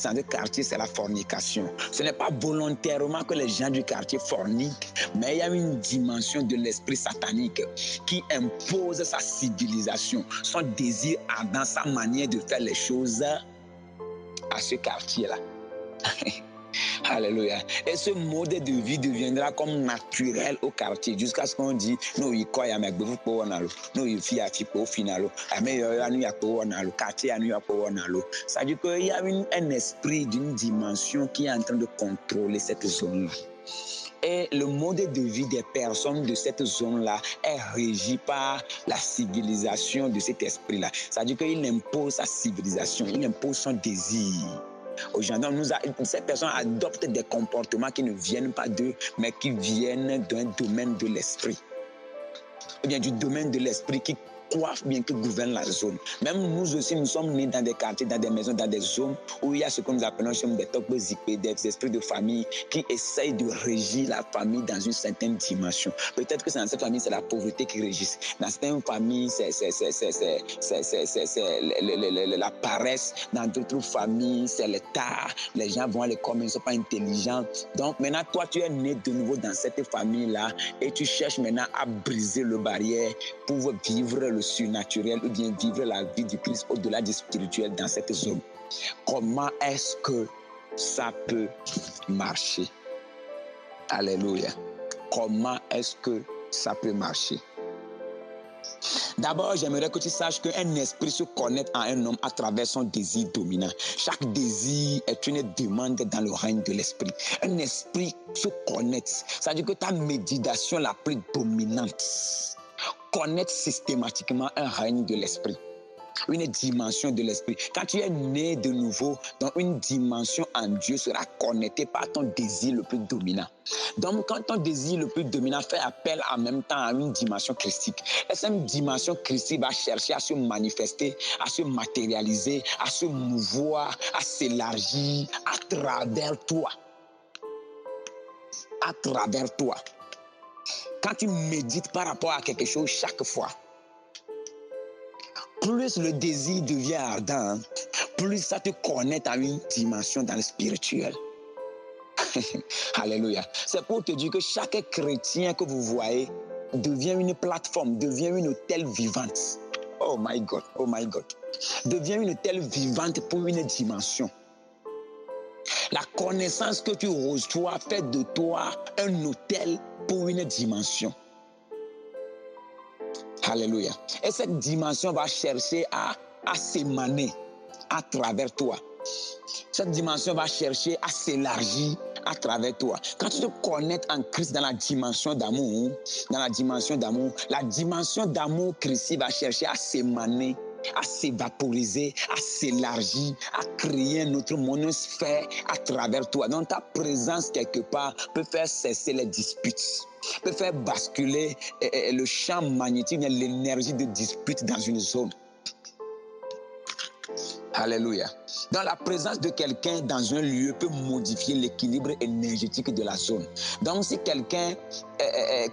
Dans ce quartier, c'est la fornication. Ce n'est pas volontairement que les gens du quartier forniquent, mais il y a une dimension de l'esprit satanique qui impose sa civilisation, son désir ardent, sa manière de faire les choses à ce quartier-là. Alléluia. Et ce mode de vie deviendra comme naturel au quartier jusqu'à ce qu'on dit nous y croyons mais vous pouvez nalo nous y fier au final mais nous y a pour nalo quartier nous y a pour nalo. Ça veut dire qu'il y a un esprit d'une dimension qui est en train de contrôler cette zone-là. Et le mode de vie des personnes de cette zone-là est régi par la civilisation de cet esprit-là. Ça veut dire qu'il impose sa civilisation, il impose son désir. aux gens. Donc, ces personnes adoptent des comportements qui ne viennent pas d'eux, mais qui viennent d'un domaine de l'esprit. Ou bien du domaine de l'esprit qui coiffe bien, qui gouverne la zone. Même nous aussi, nous sommes nés dans des quartiers, dans des maisons, dans des zones où il y a ce que nous appelons chez nous des tokbozikwe, des esprits de famille qui essayent de régir la famille dans une certaine dimension. Peut-être que dans cette famille, c'est la pauvreté qui régit. Dans certaines familles, c'est la paresse. Dans d'autres familles, c'est l'état. Les gens vont à l'école, mais ils ne sont pas intelligents. Donc maintenant, toi, tu es né de nouveau dans cette famille-là et tu cherches maintenant à briser le barrière pour vivre le surnaturel ou bien vivre la vie du Christ au-delà du spirituel dans cette zone. Comment est-ce que ça peut marcher? Alléluia. Comment est-ce que ça peut marcher? D'abord, j'aimerais que tu saches qu'un esprit se connecte à un homme à travers son désir dominant. Chaque désir est une demande dans le règne de l'esprit. Un esprit se connecte. Ça veut dire que ta méditation la plus dominante connecte systématiquement un règne de l'esprit, une dimension de l'esprit. Quand tu es né de nouveau, donc une dimension en Dieu sera connectée par ton désir le plus dominant. Donc quand ton désir le plus dominant fait appel en même temps à une dimension christique, et cette dimension christique va chercher à se manifester, à se matérialiser, à se mouvoir, à s'élargir à travers toi. À travers toi. Quand tu médites par rapport à quelque chose chaque fois, plus le désir devient ardent, plus ça te connecte à une dimension dans le spirituel. Alléluia. C'est pour te dire que chaque chrétien que vous voyez devient une plateforme, devient une autel vivante. Oh my God, oh my God. Devient une autel vivante pour une dimension. La connaissance que tu reçois fait de toi un autel pour une dimension. Alléluia. Et cette dimension va chercher à s'émaner à travers toi. Cette dimension va chercher à s'élargir à travers toi. Quand tu te connectes en Christ dans la dimension d'amour, la dimension d'amour Christ va chercher à s'émaner, à s'évaporiser, à s'élargir, à créer une autre monosphère à travers toi. Donc ta présence quelque part peut faire cesser les disputes, peut faire basculer le champ magnétique, l'énergie de dispute dans une zone. Alléluia. Dans la présence de quelqu'un dans un lieu peut modifier l'équilibre énergétique de la zone. Donc si quelqu'un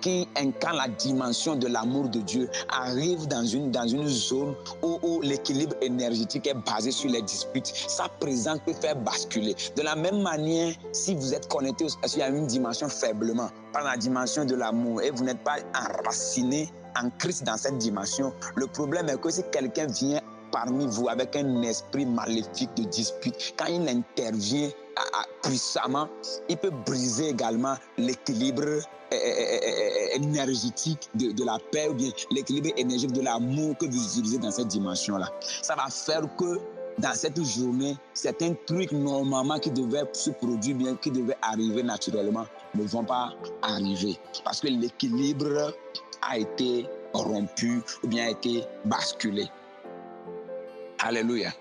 qui incarne la dimension de l'amour de Dieu arrive dans une zone où l'équilibre énergétique est basé sur les disputes, sa présence peut faire basculer. De la même manière, si vous êtes connecté à une dimension faiblement, par la dimension de l'amour, et vous n'êtes pas enraciné en Christ dans cette dimension, le problème est que si quelqu'un vient parmi vous avec un esprit maléfique de dispute, quand il intervient puissamment, il peut briser également l'équilibre énergétique de la paix ou bien l'équilibre énergétique de l'amour que vous utilisez dans cette dimension-là. Ça va faire que dans cette journée, certains trucs normalement qui devaient se produire, bien qui devaient arriver naturellement, ne vont pas arriver parce que l'équilibre a été rompu ou bien a été basculé. Alléluia.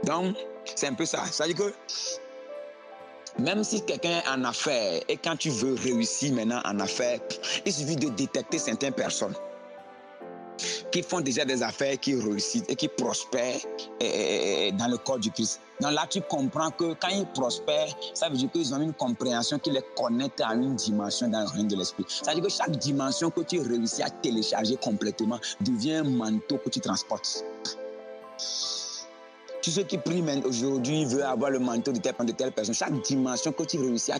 Donc, c'est un peu ça. C'est-à-dire que même si quelqu'un est en affaires et quand tu veux réussir maintenant en affaires, il suffit de détecter certaines personnes qui font déjà des affaires, qui réussissent et qui prospèrent dans le corps du Christ. Donc là, tu comprends que quand ils prospèrent, ça veut dire qu'ils ont une compréhension qui les connecte à une dimension dans le règne de l'esprit. C'est-à-dire que chaque dimension que tu réussis à télécharger complètement devient un manteau que tu transportes. Tous ceux qui prient aujourd'hui veulent avoir le manteau de telle personne. Chaque dimension que tu réussis à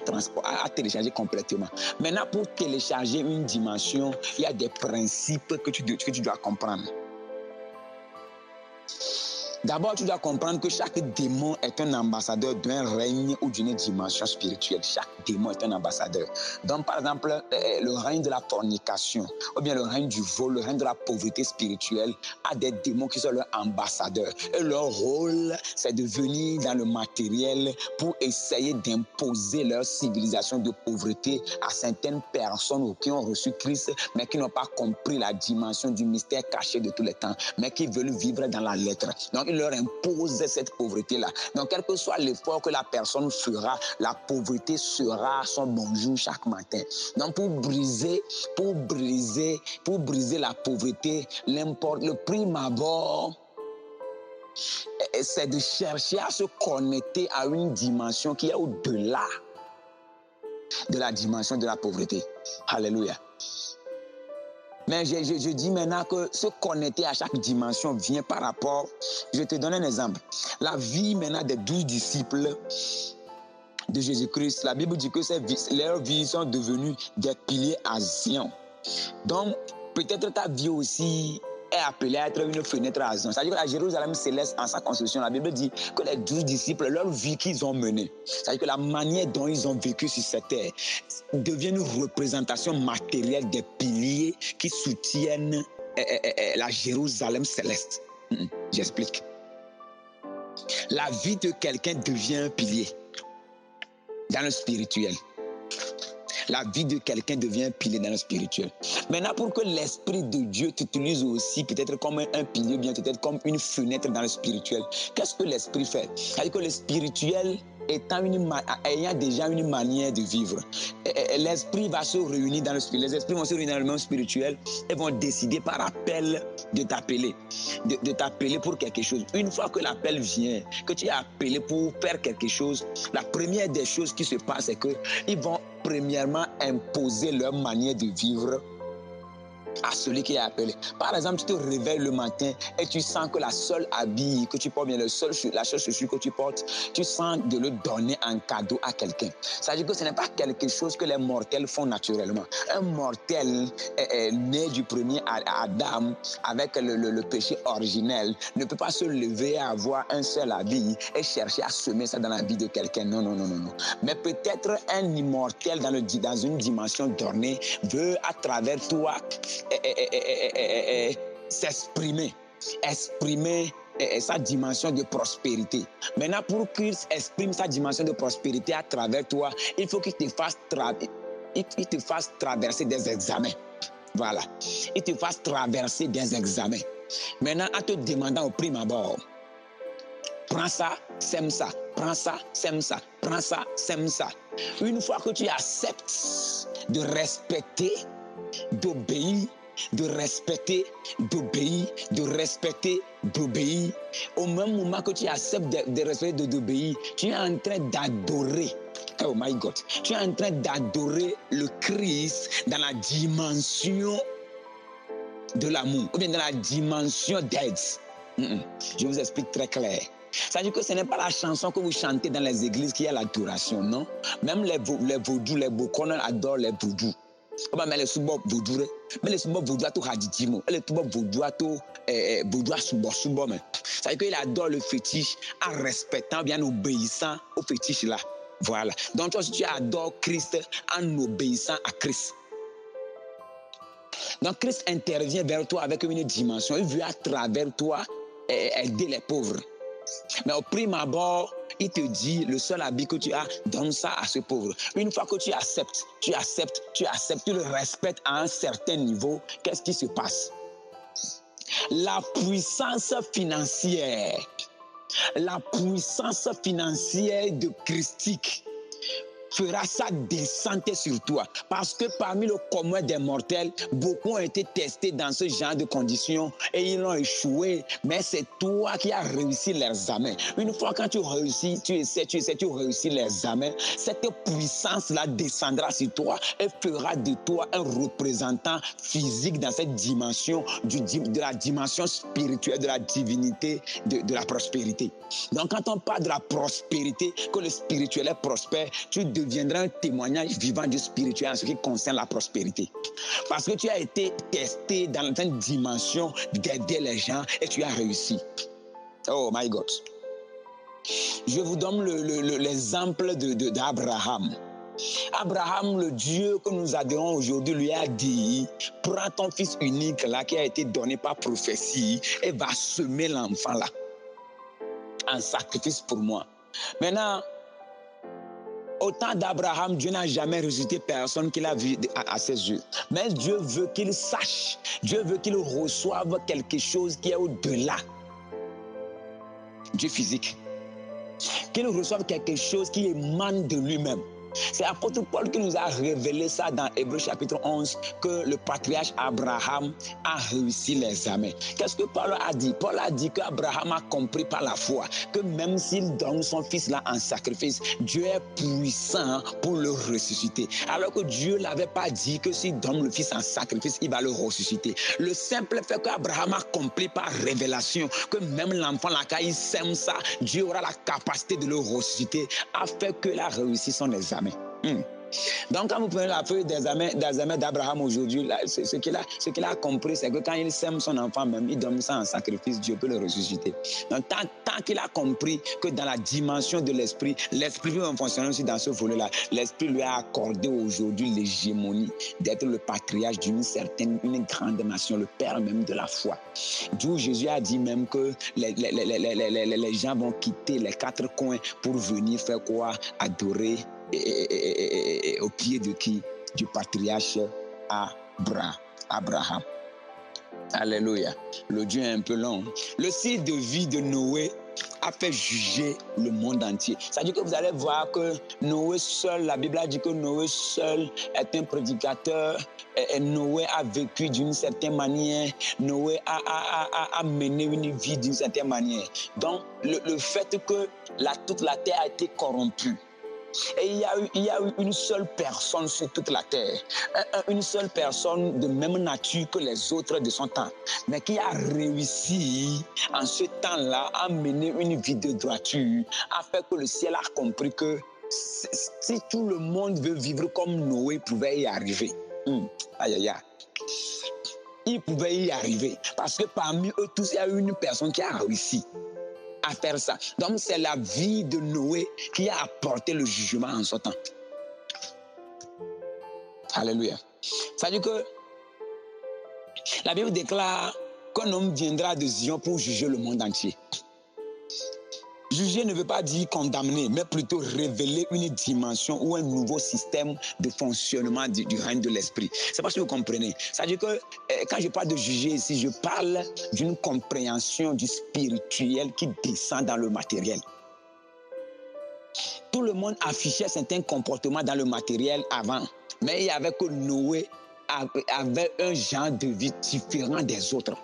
télécharger complètement. Maintenant, pour télécharger une dimension, il y a des principes que tu dois comprendre. D'abord, tu dois comprendre que chaque démon est un ambassadeur d'un règne ou d'une dimension spirituelle. Chaque démon est un ambassadeur. Donc, par exemple, le règne de la fornication, ou bien le règne du vol, le règne de la pauvreté spirituelle, a des démons qui sont leurs ambassadeurs. Et leur rôle, c'est de venir dans le matériel pour essayer d'imposer leur civilisation de pauvreté à certaines personnes qui ont reçu Christ, mais qui n'ont pas compris la dimension du mystère caché de tous les temps, mais qui veulent vivre dans la lettre. Donc, il leur impose cette pauvreté-là. Donc, quel que soit l'effort que la personne fera, la pauvreté sera son bonjour chaque matin. Donc, pour briser la pauvreté, le prime abord, c'est de chercher à se connecter à une dimension qui est au-delà de la dimension de la pauvreté. Alléluia. Mais je dis maintenant que se connecter à chaque dimension vient par rapport, je te donne un exemple. La vie maintenant des 12 disciples de Jésus-Christ, la Bible dit que leurs vies sont devenues des piliers à Zion. Donc, peut-être ta vie aussi est appelée à être une fenêtre à Zion. C'est-à-dire que la Jérusalem céleste, en sa construction, la Bible dit que les 12 disciples, leur vie qu'ils ont menée, c'est-à-dire que la manière dont ils ont vécu sur cette terre devient une représentation matérielle des piliers qui soutiennent la Jérusalem céleste. J'explique. La vie de quelqu'un devient un pilier dans le spirituel. La vie de quelqu'un devient un pilier dans le spirituel. Maintenant, pour que l'Esprit de Dieu t'utilise aussi peut-être comme un pilier, bien peut-être comme une fenêtre dans le spirituel, qu'est-ce que l'Esprit fait? C'est-à-dire que le spirituel ayant déjà une manière de vivre, l'Esprit va se réunir dans le spirituel. Les esprits vont se réunir dans le monde spirituel et vont décider par appel de t'appeler, de t'appeler pour quelque chose. Une fois que l'appel vient, que tu es appelé pour faire quelque chose, la première des choses qui se passe, c'est qu'ils vont premièrement imposer leur manière de vivre à celui qui est appelé. Par exemple, tu te réveilles le matin et tu sens que la seule habille que tu portes, bien la seule chaussure que tu portes, tu sens de le donner en cadeau à quelqu'un. Ça veut dire que ce n'est pas quelque chose que les mortels font naturellement. Un mortel né du premier Adam avec le péché originel ne peut pas se lever à avoir un seul habit et chercher à semer ça dans la vie de quelqu'un. Non. Mais peut-être un immortel dans une dimension donnée veut à travers toi s'exprimer, exprimer sa dimension de prospérité. Maintenant, pour qu'il exprime sa dimension de prospérité à travers toi, il faut qu'il te fasse traverser des examens. Voilà. Il te fasse traverser des examens. Maintenant, en te demandant au prime abord, prends ça, sème ça. Prends ça, sème ça. Prends ça, sème ça. Une fois que tu acceptes de respecter, d'obéir, de respecter, d'obéir, de respecter, d'obéir. Au même moment que tu acceptes de respecter, d'obéir, tu es en train d'adorer. Oh my God. Tu es en train d'adorer le Christ dans la dimension de l'amour, ou bien dans la dimension d'aide. Je vous explique très clair. C'est-à-dire que ce n'est pas la chanson que vous chantez dans les églises qui est l'adoration, non? Même les vaudous, les bokonons adorent les vaudous. Mais les soubos vaudous, mais les soubos vaudous à tout hadidimo, les soubos vaudous à tout vaudou à soubos. C'est-à-dire qu'il adore le fétiche en respectant, bien obéissant au fétiche là. Voilà. Donc toi, si tu adores Christ en obéissant à Christ. Donc Christ intervient vers toi avec une dimension. Il veut à travers toi aider les pauvres. Mais au prime abord, il te dit, le seul habit que tu as, donne ça à ce pauvre. Une fois que tu acceptes, tu le respectes à un certain niveau, qu'est-ce qui se passe? La puissance financière de Christique fera sa descente sur toi. Parce que parmi le commun des mortels, beaucoup ont été testés dans ce genre de conditions et ils ont échoué. Mais c'est toi qui as réussi les examens. Une fois quand tu réussis, tu réussis les examens, cette puissance-là descendra sur toi et fera de toi un représentant physique dans cette dimension de la dimension spirituelle, de la divinité, de la prospérité. Donc quand on parle de la prospérité, que le spirituel est prospère, tu deviendra un témoignage vivant du spirituel en ce qui concerne la prospérité. Parce que tu as été testé dans une dimension d'aider les gens et tu as réussi. Oh my God. Je vous donne l'exemple d'Abraham. Abraham, le Dieu que nous adorons aujourd'hui, lui a dit, prends ton fils unique là qui a été donné par prophétie et va semer l'enfant là en sacrifice pour moi. Maintenant, au temps d'Abraham, Dieu n'a jamais ressuscité personne qu'il a vu à ses yeux. Mais Dieu veut qu'il sache, Dieu veut qu'il reçoive quelque chose qui est au-delà Dieu physique. Qu'il reçoive quelque chose qui émane de lui-même. C'est l'apôtre Paul qui nous a révélé ça dans Hébreux chapitre 11, que le patriarche Abraham a réussi l'examen. Qu'est-ce que Paul a dit? Paul a dit qu'Abraham a compris par la foi que même s'il donne son fils là en sacrifice, Dieu est puissant pour le ressusciter. Alors que Dieu ne l'avait pas dit que s'il donne le fils en sacrifice, il va le ressusciter. Le simple fait qu'Abraham a compris par révélation que même l'enfant là, quand il sème ça, Dieu aura la capacité de le ressusciter, a fait qu'il a réussi son examen. Donc, quand vous prenez la feuille d'examen d'Abraham aujourd'hui, ce qu'il a compris, c'est que quand il sème son enfant même, il donne ça en sacrifice, Dieu peut le ressusciter. Donc, tant qu'il a compris que dans la dimension de l'esprit peut fonctionner aussi dans ce volet-là, l'esprit lui a accordé aujourd'hui l'hégémonie d'être le patriarche une grande nation, le père même de la foi. D'où Jésus a dit même que les gens vont quitter les quatre coins pour venir faire quoi? Adorer au pied de qui? Du patriarche Abraham. Alléluia. L'audio est un peu long. Le cycle de vie de Noé a fait juger le monde entier. C'est-à-dire que vous allez voir que Noé seul, la Bible a dit que Noé seul est un prédicateur. Et Noé a vécu d'une certaine manière. Noé a mené une vie d'une certaine manière. Donc, le fait que toute la terre a été corrompue, et il y a eu une seule personne sur toute la terre, une seule personne de même nature que les autres de son temps, mais qui a réussi en ce temps-là à mener une vie de droiture, a fait que le ciel a compris que si tout le monde veut vivre comme Noé pouvait y arriver. Aïe, aïe, aïe. Il pouvait y arriver parce que parmi eux tous, il y a eu une personne qui a réussi à faire ça. Donc, c'est la vie de Noé qui a apporté le jugement en son temps. Alléluia. Ça veut dire que la Bible déclare qu'un homme viendra de Zion pour juger le monde entier. Juger ne veut pas dire condamner, mais plutôt révéler une dimension ou un nouveau système de fonctionnement du règne de l'esprit. C'est pas si vous comprenez. C'est-à-dire que quand je parle de juger ici, je parle d'une compréhension du spirituel qui descend dans le matériel. Tout le monde affichait certains comportements dans le matériel avant, mais il y avait que Noé avait un genre de vie différent des autres.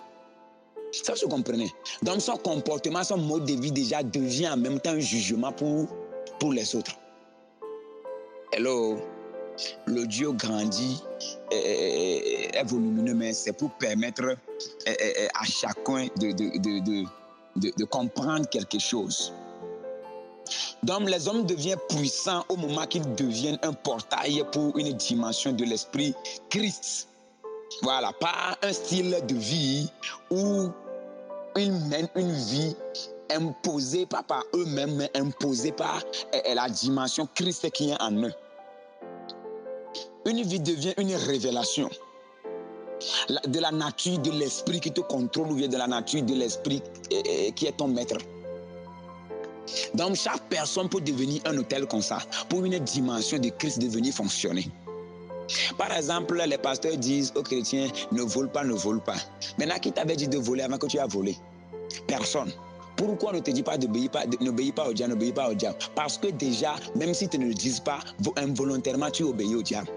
Ça, vous comprenez? Donc, son comportement, son mode de vie déjà devient en même temps un jugement pour les autres. Hello? L'audio grandit, est volumineux, mais c'est pour permettre à chacun de comprendre quelque chose. Donc, les hommes deviennent puissants au moment qu'ils deviennent un portail pour une dimension de l'esprit Christ. Voilà, pas un style de vie où ils mènent une vie imposée pas par eux-mêmes, mais imposée par la dimension Christ qui est en eux. Une vie devient une révélation de la nature de l'esprit qui te contrôle ou bien de la nature de l'esprit qui est ton maître. Donc, chaque personne peut devenir un hôtel comme ça, pour une dimension de Christ devenir fonctionner. Par exemple, les pasteurs disent aux chrétiens, ne vole pas, ne vole pas. Maintenant, qui t'avait dit de voler avant que tu aies volé? Personne. Pourquoi on ne te dit pas n'obéis pas au diable, n'obéis pas au diable? Parce que déjà, même si tu ne le dis pas, involontairement, tu obéis au diable.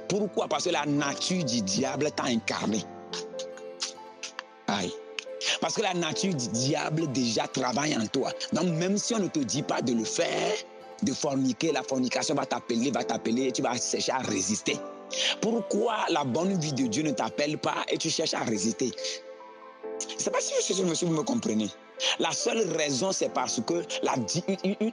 Pourquoi? Parce que la nature du diable t'a incarné. Aïe. Parce que la nature du diable déjà travaille en toi. Donc, même si on ne te dit pas de le faire, de forniquer, la fornication va t'appeler, et tu vas chercher à résister. Pourquoi la bonne vie de Dieu ne t'appelle pas et tu cherches à résister? Je ne sais pas si vous me comprenez. La seule raison, c'est parce que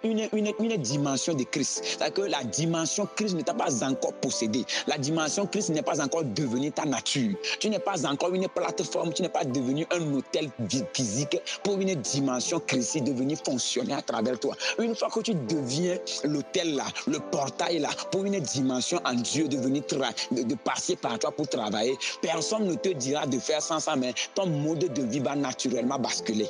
une dimension de Christ, c'est-à-dire que la dimension Christ ne t'a pas encore possédé. La dimension Christ n'est pas encore devenue ta nature. Tu n'es pas encore une plateforme, tu n'es pas devenu un hôtel physique pour une dimension Christ devenir fonctionner à travers toi. Une fois que tu deviens l'hôtel là, le portail là, pour une dimension en Dieu, de passer par toi pour travailler, personne ne te dira de faire sans ça, mais ton mode de vie va naturellement basculer.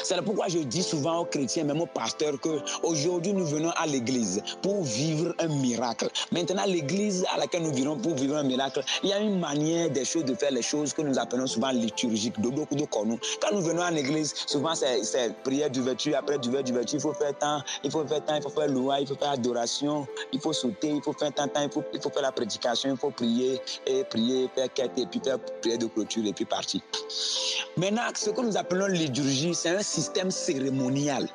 C'est pourquoi je dis souvent aux chrétiens, même aux pasteurs, qu'aujourd'hui nous venons à l'église pour vivre un miracle. Maintenant, l'église à laquelle nous venons pour vivre un miracle, il y a une manière des choses de faire les choses que nous appelons souvent liturgique. Quand nous venons à l'église, souvent c'est prière d'ouverture, après d'ouverture, il faut faire temps, il faut faire louange, il faut faire adoration, il faut sauter, il faut faire temps, il faut faire la prédication, il faut prier, faire quête, et puis faire prière de clôture, et puis partir. Maintenant, ce que nous appelons liturgie, c'est un système cérémonial.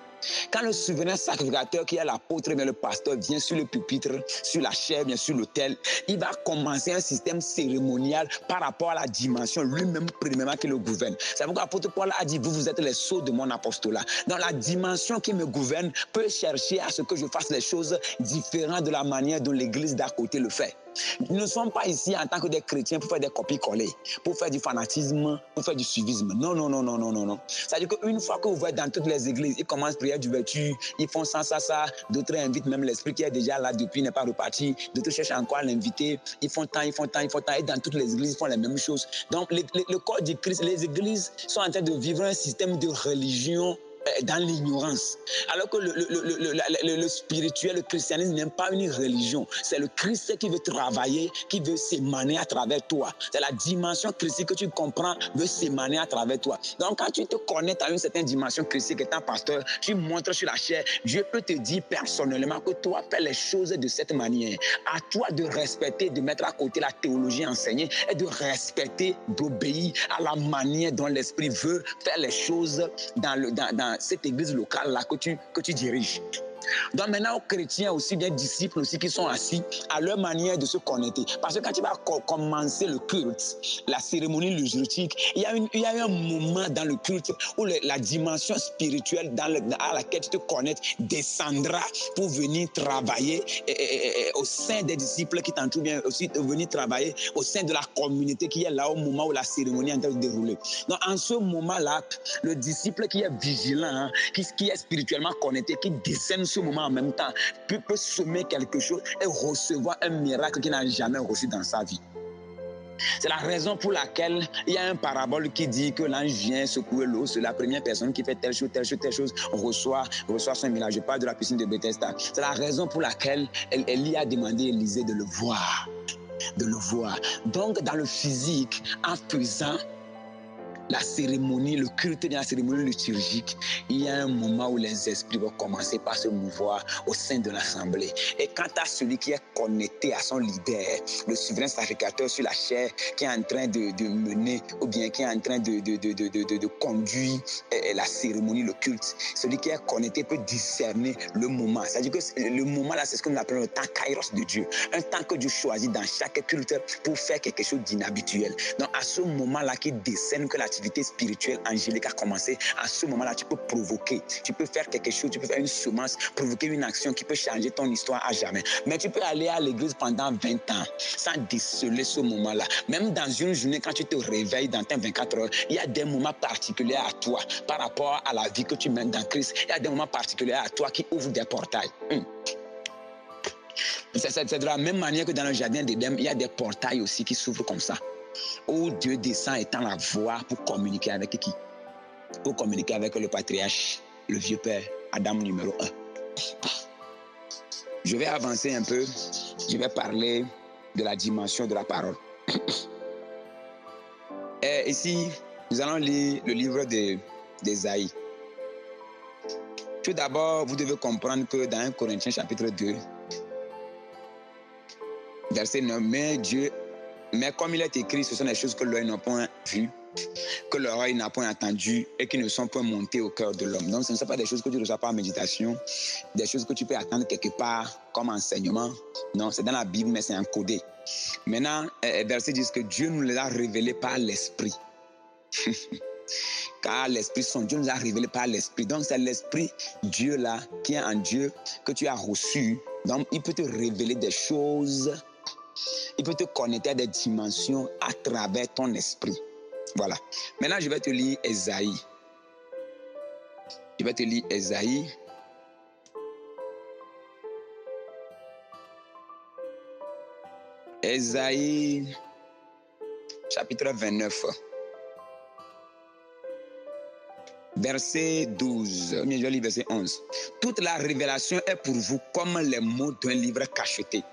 Quand le souverain sacrificateur, qui est l'apôtre, le pasteur, vient sur le pupitre, sur la chaire, bien sur l'autel, il va commencer un système cérémonial par rapport à la dimension lui-même, premièrement, qui le gouverne. C'est pourquoi l'apôtre Paul a dit, vous êtes les sceaux de mon apostolat. Donc la dimension qui me gouverne peut chercher à ce que je fasse les choses différentes de la manière dont l'église d'à côté le fait. Nous ne sommes pas ici en tant que des chrétiens pour faire des copies-coller, pour faire du fanatisme, pour faire du suivisme. Non. C'est-à-dire qu'une fois que vous voyez dans toutes les églises, ils commencent à prier d'ouverture, ils font ça. D'autres invitent même l'esprit qui est déjà là depuis, n'est pas reparti. D'autres cherchent encore à l'inviter. Ils font tant. Et dans toutes les églises, ils font les mêmes choses. Donc, le corps du Christ, les églises sont en train de vivre un système de religion dans l'ignorance. Alors que le spirituel, le christianisme n'est pas une religion. C'est le Christ qui veut travailler, qui veut s'émaner à travers toi. C'est la dimension christique que tu comprends, veut s'émaner à travers toi. Donc quand tu te connectes à une certaine dimension christique étant pasteur, tu montres sur la chair, Dieu peut te dire personnellement que toi fais les choses de cette manière. À toi de respecter, de mettre à côté la théologie enseignée et de respecter, d'obéir à la manière dont l'Esprit veut faire les choses dans cette église locale-là que tu diriges. Donc maintenant aux chrétiens aussi, bien disciples aussi qui sont assis à leur manière de se connecter. Parce que quand tu vas commencer le culte, la cérémonie liturgique, il y a un moment dans le culte où la dimension spirituelle à laquelle tu te connectes descendra pour venir travailler au sein des disciples qui t'entourent, bien aussi venir travailler au sein de la communauté qui est là au moment où la cérémonie est en train de se dérouler. Donc en ce moment-là, le disciple qui est vigilant, qui est spirituellement connecté, qui descend ce moment en même temps, peut semer quelque chose et recevoir un miracle qu'il n'a jamais reçu dans sa vie. C'est la raison pour laquelle il y a un parabole qui dit que l'ange vient secouer l'eau. C'est la première personne qui fait telle chose, reçoit son miracle. Je parle de la piscine de Bethesda. C'est la raison pour laquelle Élie a demandé à Élisée de le voir. Donc, dans le physique, en faisant la cérémonie, le culte de la cérémonie liturgique, il y a un moment où les esprits vont commencer par se mouvoir au sein de l'assemblée. Et quant à celui qui est connecté à son leader, le souverain sacrificateur sur la chair, qui est en train de mener, ou bien qui est en train de conduire la cérémonie, le culte, celui qui est connecté peut discerner le moment. C'est-à-dire que le moment là, c'est ce que nous appelons le temps kairos de Dieu. Un temps que Dieu choisit dans chaque culte pour faire quelque chose d'inhabituel. Donc à ce moment-là, qui décerne que l'activité spirituelle angélique a commencé, à ce moment-là, tu peux provoquer, tu peux faire quelque chose, tu peux faire une semence, provoquer une action qui peut changer ton histoire à jamais. Mais tu peux aller à l'église pendant 20 ans sans déceler ce moment-là. Même dans une journée, quand tu te réveilles dans tes 24 heures, il y a des moments particuliers à toi par rapport à la vie que tu mènes dans Christ. Il y a des moments particuliers à toi qui ouvrent des portails. C'est de la même manière que dans le jardin d'Éden, il y a des portails aussi qui s'ouvrent comme ça, où Dieu descend étant la voix pour communiquer avec qui? Pour communiquer avec le patriarche, le vieux père, Adam numéro 1. Je vais avancer un peu, je vais parler de la dimension de la parole. Et ici, nous allons lire le livre d'Ésaïe. Tout d'abord, vous devez comprendre que dans 1 Corinthiens chapitre 2, verset 9, mais comme il est écrit, ce sont des choses que l'œil n'a point vues, que l'oreille n'a point entendues et qui ne sont point montées au cœur de l'homme. Donc ce ne sont pas des choses que tu reçois par méditation, des choses que tu peux attendre quelque part comme enseignement. Non, c'est dans la Bible, mais c'est encodé. Maintenant, verset dit que Dieu nous les a révélés par l'Esprit. Car l'Esprit, son Dieu nous a révélé par l'Esprit. Donc c'est l'Esprit, Dieu là, qui est en Dieu, que tu as reçu. Donc il peut te révéler des choses. Il peut te connecter à des dimensions à travers ton esprit. Voilà. Maintenant, je vais te lire Ésaïe. Ésaïe, chapitre 29. verset 12, je vais lire verset 11. Toute la révélation est pour vous comme les mots d'un livre cacheté.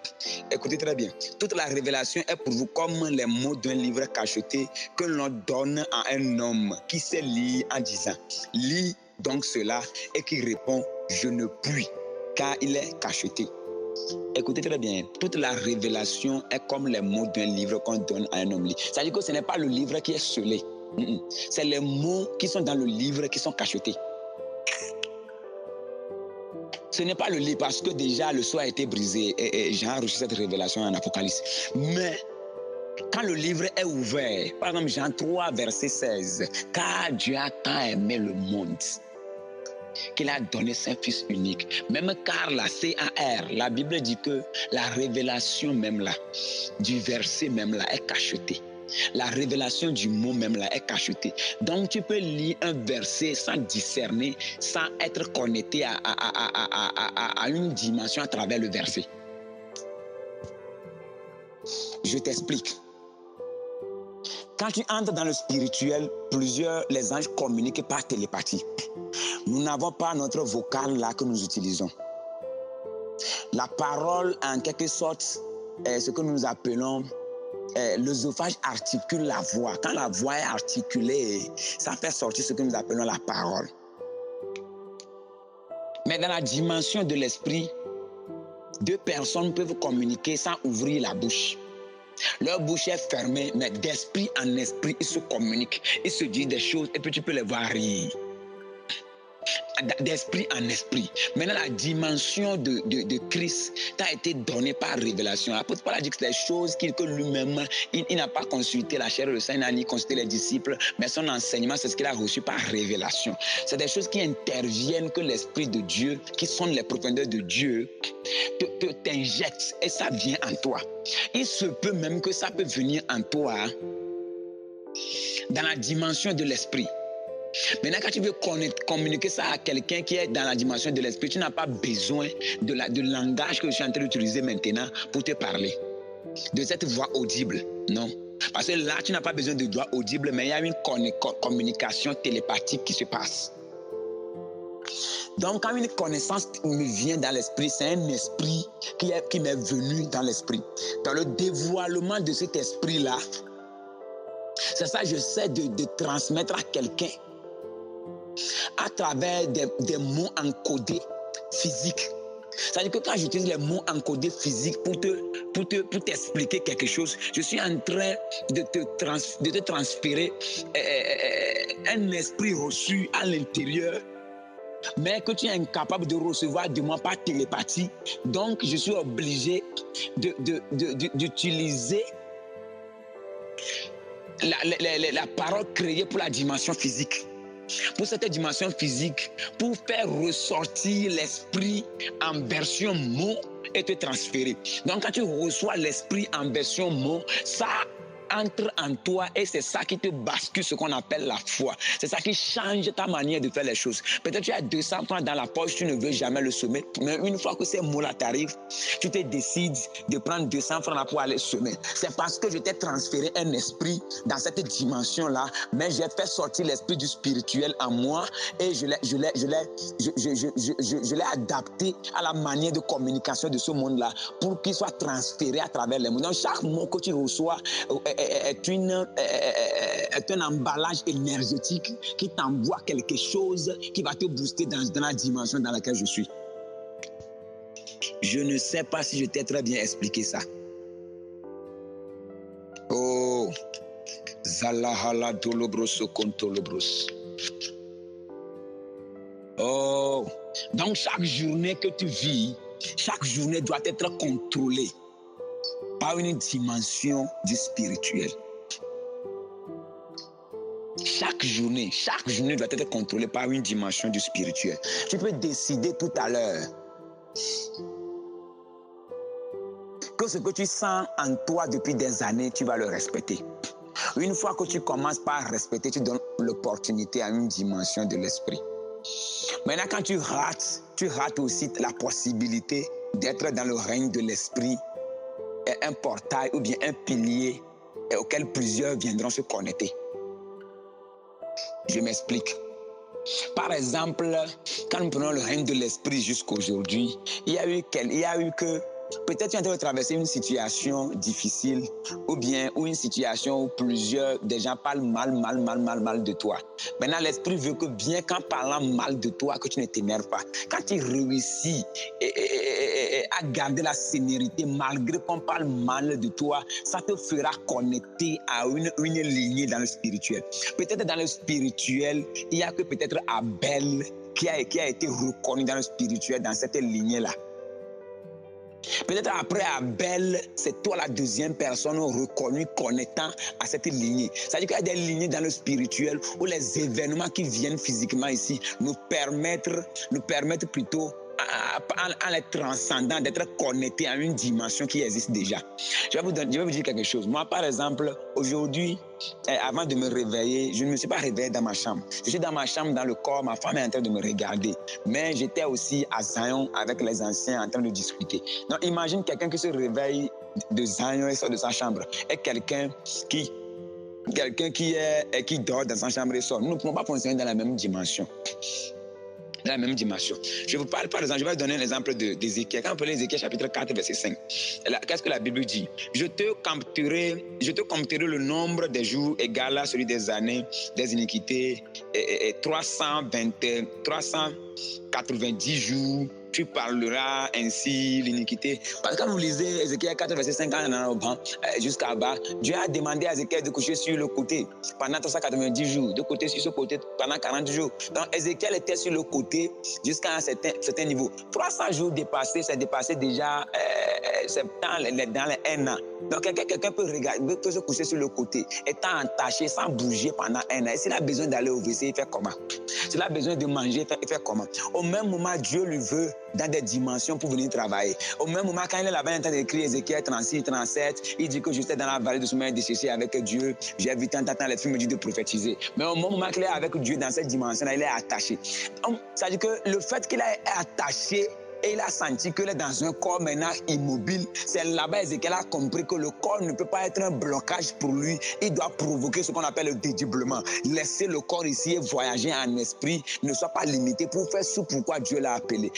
Écoutez très bien. Toute la révélation est pour vous comme les mots d'un livre cacheté que l'on donne à un homme qui sait lire en disant « Lis donc cela » et qui répond « Je ne puis, car il est cacheté. » Écoutez très bien. Toute la révélation est comme les mots d'un livre qu'on donne à un homme. C'est-à-dire que ce n'est pas le livre qui est scellé. C'est les mots qui sont dans le livre qui sont cachetés. Ce n'est pas le livre parce que déjà le sceau a été brisé et j'ai reçu cette révélation en Apocalypse. Mais quand le livre est ouvert, par exemple Jean 3 verset 16, car Dieu a tant aimé le monde qu'il a donné son fils unique. Même car la CAR, la Bible dit que la révélation même là, du verset même là est cachetée. La révélation du mot même là est cachetée. Donc tu peux lire un verset sans discerner, sans être connecté à une dimension à travers le verset. Je t'explique. Quand tu entres dans le spirituel, les anges communiquent par télépathie. Nous n'avons pas notre vocal là que nous utilisons. La parole, en quelque sorte, est ce que nous appelons l'œsophage articule la voix. Quand la voix est articulée, ça fait sortir ce que nous appelons la parole. Mais dans la dimension de l'esprit, deux personnes peuvent communiquer sans ouvrir la bouche. Leur bouche est fermée, mais d'esprit en esprit, ils se communiquent. Ils se disent des choses et puis tu peux les voir rire. D'esprit en esprit. Maintenant, la dimension de Christ t'a été donnée par révélation. L'apôtre Paul a dit que c'est des choses que lui-même, il n'a pas consulté la chair et le sang, il n'a ni consulté les disciples, mais son enseignement, c'est ce qu'il a reçu par révélation. C'est des choses qui interviennent, que l'Esprit de Dieu, qui sont les profondeurs de Dieu, t'injecte et ça vient en toi. Il se peut même que ça peut venir en toi dans la dimension de l'esprit. Maintenant, quand tu veux communiquer ça à quelqu'un qui est dans la dimension de l'esprit, tu n'as pas besoin du langage que je suis en train d'utiliser maintenant pour te parler. De cette voix audible, non. Parce que là, tu n'as pas besoin de voix audible, mais il y a une communication télépathique qui se passe. Donc, quand une connaissance me vient dans l'esprit, c'est un esprit qui m'est venu dans l'esprit. Dans le dévoilement de cet esprit-là, c'est ça que j'essaie de transmettre à quelqu'un à travers des mots encodés physiques. C'est-à-dire que quand j'utilise les mots encodés physiques pour t'expliquer quelque chose, je suis en train de te transférer un esprit reçu à l'intérieur, mais que tu es incapable de recevoir de moi par télépathie. Donc, je suis obligé d'utiliser la parole créée pour la dimension physique. Pour cette dimension physique, pour faire ressortir l'esprit en version mot et te transférer. Donc, quand tu reçois l'esprit en version mot, ça entre en toi et c'est ça qui te bascule, ce qu'on appelle la foi. C'est ça qui change ta manière de faire les choses. Peut-être tu as 200 francs dans la poche, tu ne veux jamais le semer, mais une fois que ces mots-là t'arrivent, tu te décides de prendre 200 francs là pour aller semer. C'est parce que je t'ai transféré un esprit dans cette dimension-là, mais j'ai fait sortir l'esprit du spirituel en moi et je l'ai adapté à la manière de communication de ce monde-là pour qu'il soit transféré à travers les mots. Donc chaque mot que tu reçois est un emballage énergétique qui t'envoie quelque chose qui va te booster dans la dimension dans laquelle je suis. Je ne sais pas si je t'ai très bien expliqué ça. Oh, Zalahala dolobroso kontolobros. Oh, donc chaque journée que tu vis, chaque journée doit être contrôlée par une dimension du spirituel. Chaque journée doit être contrôlée par une dimension du spirituel. Tu peux décider tout à l'heure que ce que tu sens en toi depuis des années, tu vas le respecter. Une fois que tu commences par respecter, tu donnes l'opportunité à une dimension de l'esprit. Maintenant, quand tu rates aussi la possibilité d'être dans le règne de l'esprit, un portail ou bien un pilier auquel plusieurs viendront se connecter. Je m'explique. Par exemple, quand nous prenons le règne de l'esprit jusqu'aujourd'hui, il y a eu que peut-être tu es en train de traverser une situation difficile ou une situation où plusieurs des gens parlent mal de toi. Maintenant, l'esprit veut que bien qu'en parlant mal de toi, que tu ne t'énerves pas. Quand tu réussis à garder la sérénité malgré qu'on parle mal de toi, ça te fera connecter à une lignée dans le spirituel. Peut-être dans le spirituel, il n'y a que peut-être Abel qui a été reconnu dans le spirituel, dans cette lignée-là. Peut-être après Abel, c'est toi la deuxième personne reconnue connectant à cette lignée. C'est-à-dire qu'il y a des lignées dans le spirituel où les événements qui viennent physiquement ici nous permettent plutôt en les transcendant, d'être connectés à une dimension qui existe déjà. Je vais vous dire quelque chose. Moi, par exemple, aujourd'hui, avant de me réveiller, je ne me suis pas réveillé dans ma chambre. Je suis dans ma chambre, dans le corps, ma femme est en train de me regarder. Mais j'étais aussi à Zion avec les anciens en train de discuter. Donc, imagine quelqu'un qui se réveille de Zion et sort de sa chambre. Et quelqu'un qui dort dans sa chambre et sort. Nous ne pouvons pas fonctionner dans la même dimension. Je vous parle par exemple, je vais vous donner un exemple d'Ézéchiel. Quand vous prenez Ézéchiel chapitre 4, verset 5, qu'est-ce que la Bible dit? Je te compterai le nombre des jours égal à celui des années, des iniquités, 390 jours. Tu parleras ainsi l'iniquité. Parce que quand vous lisez Ézéchiel 4, verset 5, jusqu'à bas, Dieu a demandé à Ézéchiel de coucher sur le côté pendant 390 jours, de côté sur ce côté pendant 40 jours. Donc Ézéchiel était sur le côté jusqu'à un certain niveau. 300 jours dépassés, c'est dépassé déjà dans les 1 an. Donc quelqu'un peut se coucher sur le côté, étant entaché, sans bouger pendant 1 an. Et s'il a besoin d'aller au WC, il fait comment? S'il a besoin de manger, il fait comment? Au même moment, Dieu lui veut dans des dimensions pour venir travailler. Au même moment, quand il est là-bas en train d'écrire Ézéchiel 36, 37, il dit que j'étais dans la vallée de sommeil déchéché avec Dieu. J'ai vu tant les films me disent de prophétiser. Mais au moment qu'il est avec Dieu dans cette dimension-là, il est attaché. Donc, ça veut dire que le fait qu'il est attaché, et il a senti qu'il est dans un corps maintenant immobile. C'est là-bas Ézéchiel a compris que le corps ne peut pas être un blocage pour lui. Il doit provoquer ce qu'on appelle le dédoublement. Laisser le corps ici et voyager en esprit, ne soit pas limité pour faire ce pourquoi Dieu l'a appelé.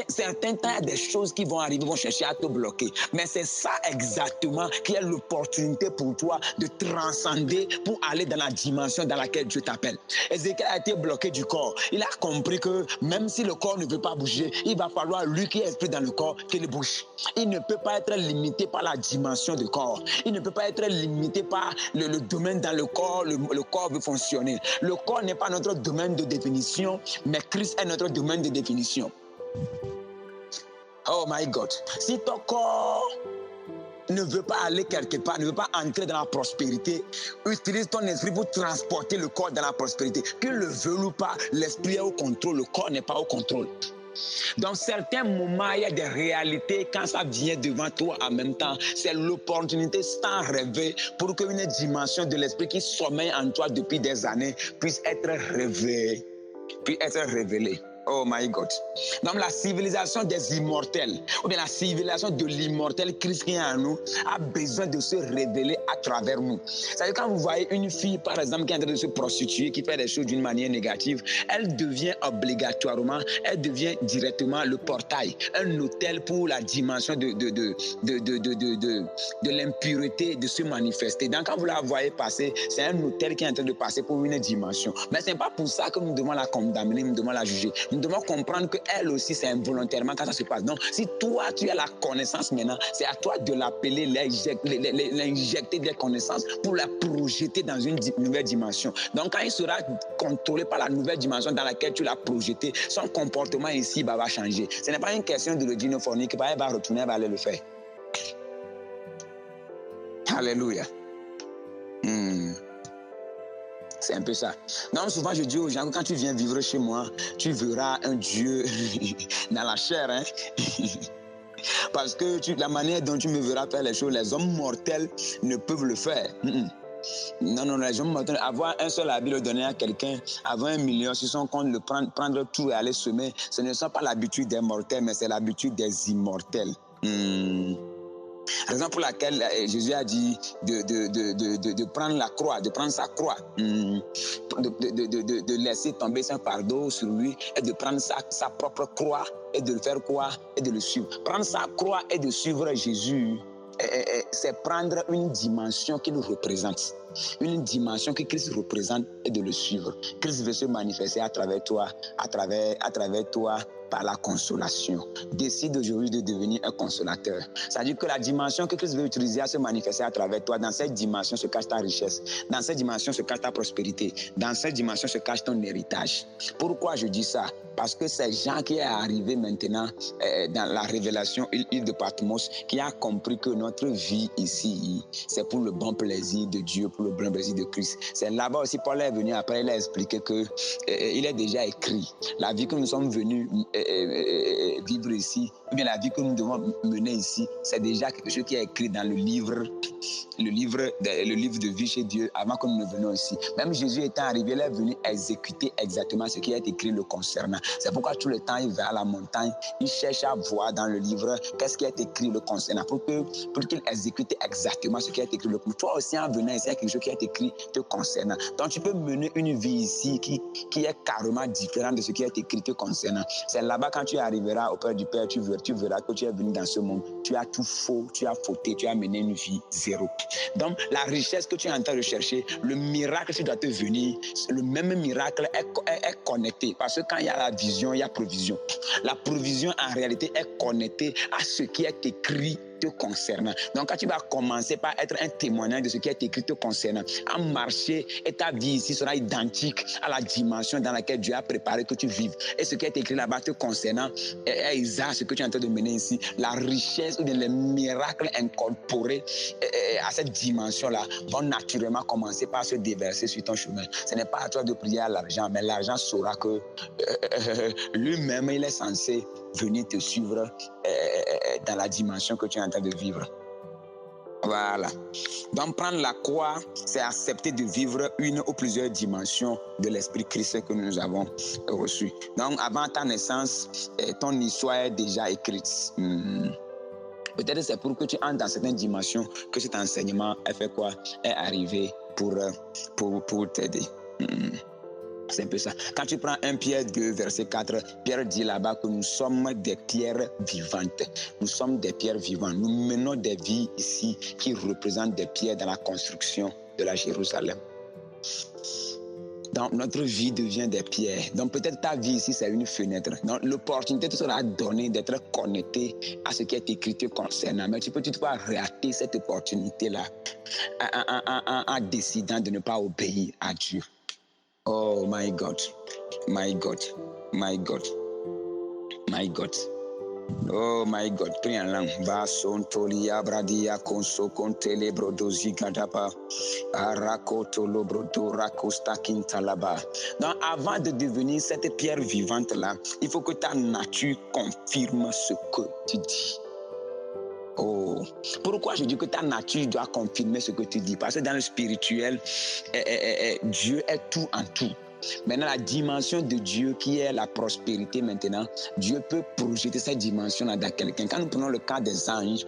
Certains temps, il y a des choses qui vont arriver, vont chercher à te bloquer. Mais c'est ça exactement qui est l'opportunité pour toi de transcender pour aller dans la dimension dans laquelle Dieu t'appelle. Ézéchiel a été bloqué du corps. Il a compris que même si le corps ne veut pas bouger, il va falloir lui qui est esprit dans le corps qu'il bouge. Il ne peut pas être limité par la dimension du corps. Il ne peut pas être limité par le domaine dans le corps. Le corps veut fonctionner. Le corps n'est pas notre domaine de définition, mais Christ est notre domaine de définition. Oh my God. Si ton corps ne veut pas aller quelque part, ne veut pas entrer dans la prospérité, utilise ton esprit pour transporter le corps dans la prospérité. Qu'il le veuille ou pas, l'esprit est au contrôle, le corps n'est pas au contrôle. Dans certains moments, il y a des réalités quand ça vient devant toi en même temps. C'est l'opportunité sans rêver pour qu'une dimension de l'esprit qui sommeille en toi depuis des années puisse être révélée. Oh my God. Donc la civilisation des immortels, ou bien la civilisation de l'immortel Christ qui est en nous, a besoin de se révéler à travers nous. C'est-à-dire quand vous voyez une fille, par exemple, qui est en train de se prostituer, qui fait des choses d'une manière négative, elle devient obligatoirement, elle devient directement le portail, un hôtel pour la dimension de l'impureté de se manifester. Donc quand vous la voyez passer, c'est un hôtel qui est en train de passer pour une dimension. Mais ce n'est pas pour ça que nous devons la condamner, nous devons la juger. Nous devons comprendre qu'elle aussi, c'est involontairement quand ça se passe. Donc, si toi, tu as la connaissance maintenant, c'est à toi de l'appeler, l'injecter des connaissances pour la projeter dans une nouvelle dimension. Donc, quand il sera contrôlé par la nouvelle dimension dans laquelle tu l'as projeté, son comportement ici va changer. Ce n'est pas une question de le gynophonique, elle va retourner, elle va aller le faire. Alléluia. C'est un peu ça. Donc souvent je dis aux gens, quand tu viens vivre chez moi, tu verras un Dieu dans la chair. Hein? Parce que la manière dont tu me verras faire les choses, les hommes mortels ne peuvent le faire. Non, les hommes mortels, avoir un seul habit, le donner à quelqu'un, avoir 1 million sur son compte, le prendre tout et aller semer, ce ne sont pas l'habitude des mortels, mais c'est l'habitude des immortels. Raison pour laquelle Jésus a dit de prendre la croix, de prendre sa croix, de laisser tomber son fardeau sur lui et de prendre sa propre croix et de le faire quoi? Et de le suivre. Prendre sa croix et de suivre Jésus, c'est prendre une dimension qu'il représente. Une dimension que Christ représente et de le suivre. Christ veut se manifester à travers toi, à travers toi, par la consolation. Décide aujourd'hui de devenir un consolateur. C'est-à-dire que la dimension que Christ veut utiliser à se manifester à travers toi, dans cette dimension se cache ta richesse. Dans cette dimension se cache ta prospérité. Dans cette dimension se cache ton héritage. Pourquoi je dis ça? Parce que c'est Jean qui est arrivé maintenant dans la révélation île de Patmos, qui a compris que notre vie ici, c'est pour le bon plaisir de Dieu, pour le bon plaisir de Christ. C'est là-bas aussi, Paul est venu après, il a expliqué que il est déjà écrit. La vie que nous sommes venus vivre ici, ou bien la vie que nous devons mener ici, c'est déjà quelque chose qui est écrit dans le livre de vie chez Dieu avant que nous ne venions ici. Même Jésus étant arrivé, il est venu exécuter exactement ce qui est écrit le concernant. C'est pourquoi tout le temps il va à la montagne, il cherche à voir dans le livre qu'est-ce qui est écrit le concernant pour qu'il exécute exactement ce qui est écrit le concernant. Toi aussi en venant ici, il y a quelque chose qui est écrit te concernant. Donc tu peux mener une vie ici qui est carrément différente de ce qui est écrit te concernant. C'est là-bas quand tu arriveras auprès du Père, tu verras que tu es venu dans ce monde, tu as tout faux, tu as fauté, tu as mené une vie zéro. Donc la richesse que tu es en train de chercher, le miracle qui doit te venir, le même miracle est connecté. Parce que quand il y a la vision, il y a provision. La provision en réalité est connectée à ce qui est écrit te concernant. Donc quand tu vas commencer par être un témoignage de ce qui est écrit te concernant, à marcher, et ta vie ici sera identique à la dimension dans laquelle Dieu a préparé que tu vives. Et ce qui est écrit là-bas te concernant est exact ce que tu es en train de mener ici. La richesse ou les miracles incorporés à cette dimension-là vont naturellement commencer par se déverser sur ton chemin. Ce n'est pas à toi de prier à l'argent, mais l'argent saura que lui-même, il est censé venir te suivre dans la dimension que tu es en train de vivre. Voilà. Donc prendre la croix, c'est accepter de vivre une ou plusieurs dimensions de l'Esprit Christ que nous avons reçu. Donc avant ta naissance, ton histoire est déjà écrite. Peut-être c'est pour que tu entres dans certaines dimensions que cet enseignement est arrivé pour t'aider. C'est un peu ça. Quand tu prends 1 Pierre 2, verset 4, Pierre dit là-bas que nous sommes des pierres vivantes. Nous sommes des pierres vivantes. Nous menons des vies ici qui représentent des pierres dans la construction de la Jérusalem. Donc, notre vie devient des pierres. Donc, peut-être ta vie ici, c'est une fenêtre. Donc, l'opportunité te sera donnée d'être connecté à ce qui est écrit te concernant. Mais tu peux toutefois rater cette opportunité-là en décidant de ne pas obéir à Dieu. Oh my God, my God, my God, my God. Oh my God, prie en langue. Bason tolia bradia conso contele brodozi gadaba. Arakoto lobrodo rakosta kintalaba. Donc avant de devenir cette pierre vivante là, il faut que ta nature confirme ce que tu dis. Oh, pourquoi je dis que ta nature doit confirmer ce que tu dis? Parce que dans le spirituel, Dieu est tout en tout. Maintenant, la dimension de Dieu qui est la prospérité maintenant, Dieu peut projeter cette dimension-là dans quelqu'un. Quand nous prenons le cas des anges,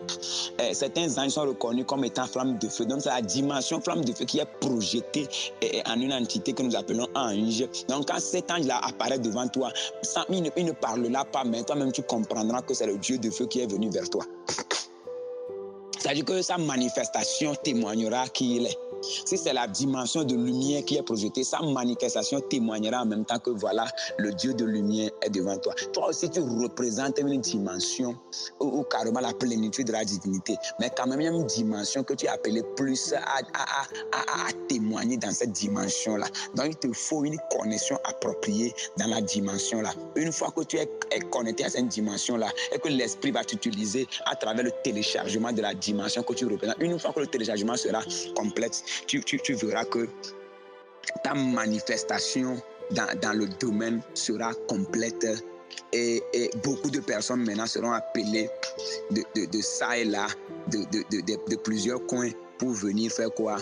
certains anges sont reconnus comme étant flammes de feu. Donc, c'est la dimension flamme de feu qui est projetée en une entité que nous appelons ange. Donc, quand cet ange-là apparaît devant toi, il ne parlera pas, mais toi-même tu comprendras que c'est le Dieu de feu qui est venu vers toi. C'est-à-dire que sa manifestation témoignera qui il est. Si c'est la dimension de lumière qui est projetée, sa manifestation témoignera en même temps que voilà, le Dieu de lumière est devant toi. Toi aussi, tu représentes une dimension ou carrément la plénitude de la divinité. Mais quand même, il y a une dimension que tu es appelé plus à témoigner dans cette dimension-là. Donc, il te faut une connexion appropriée dans la dimension-là. Une fois que tu es connecté à cette dimension-là et que l'esprit va t'utiliser à travers le téléchargement de la dimension que tu représentes, une fois que le téléchargement sera complète, tu verras que ta manifestation dans le domaine sera complète et beaucoup de personnes maintenant seront appelées de ça et là, de plusieurs coins pour venir faire quoi?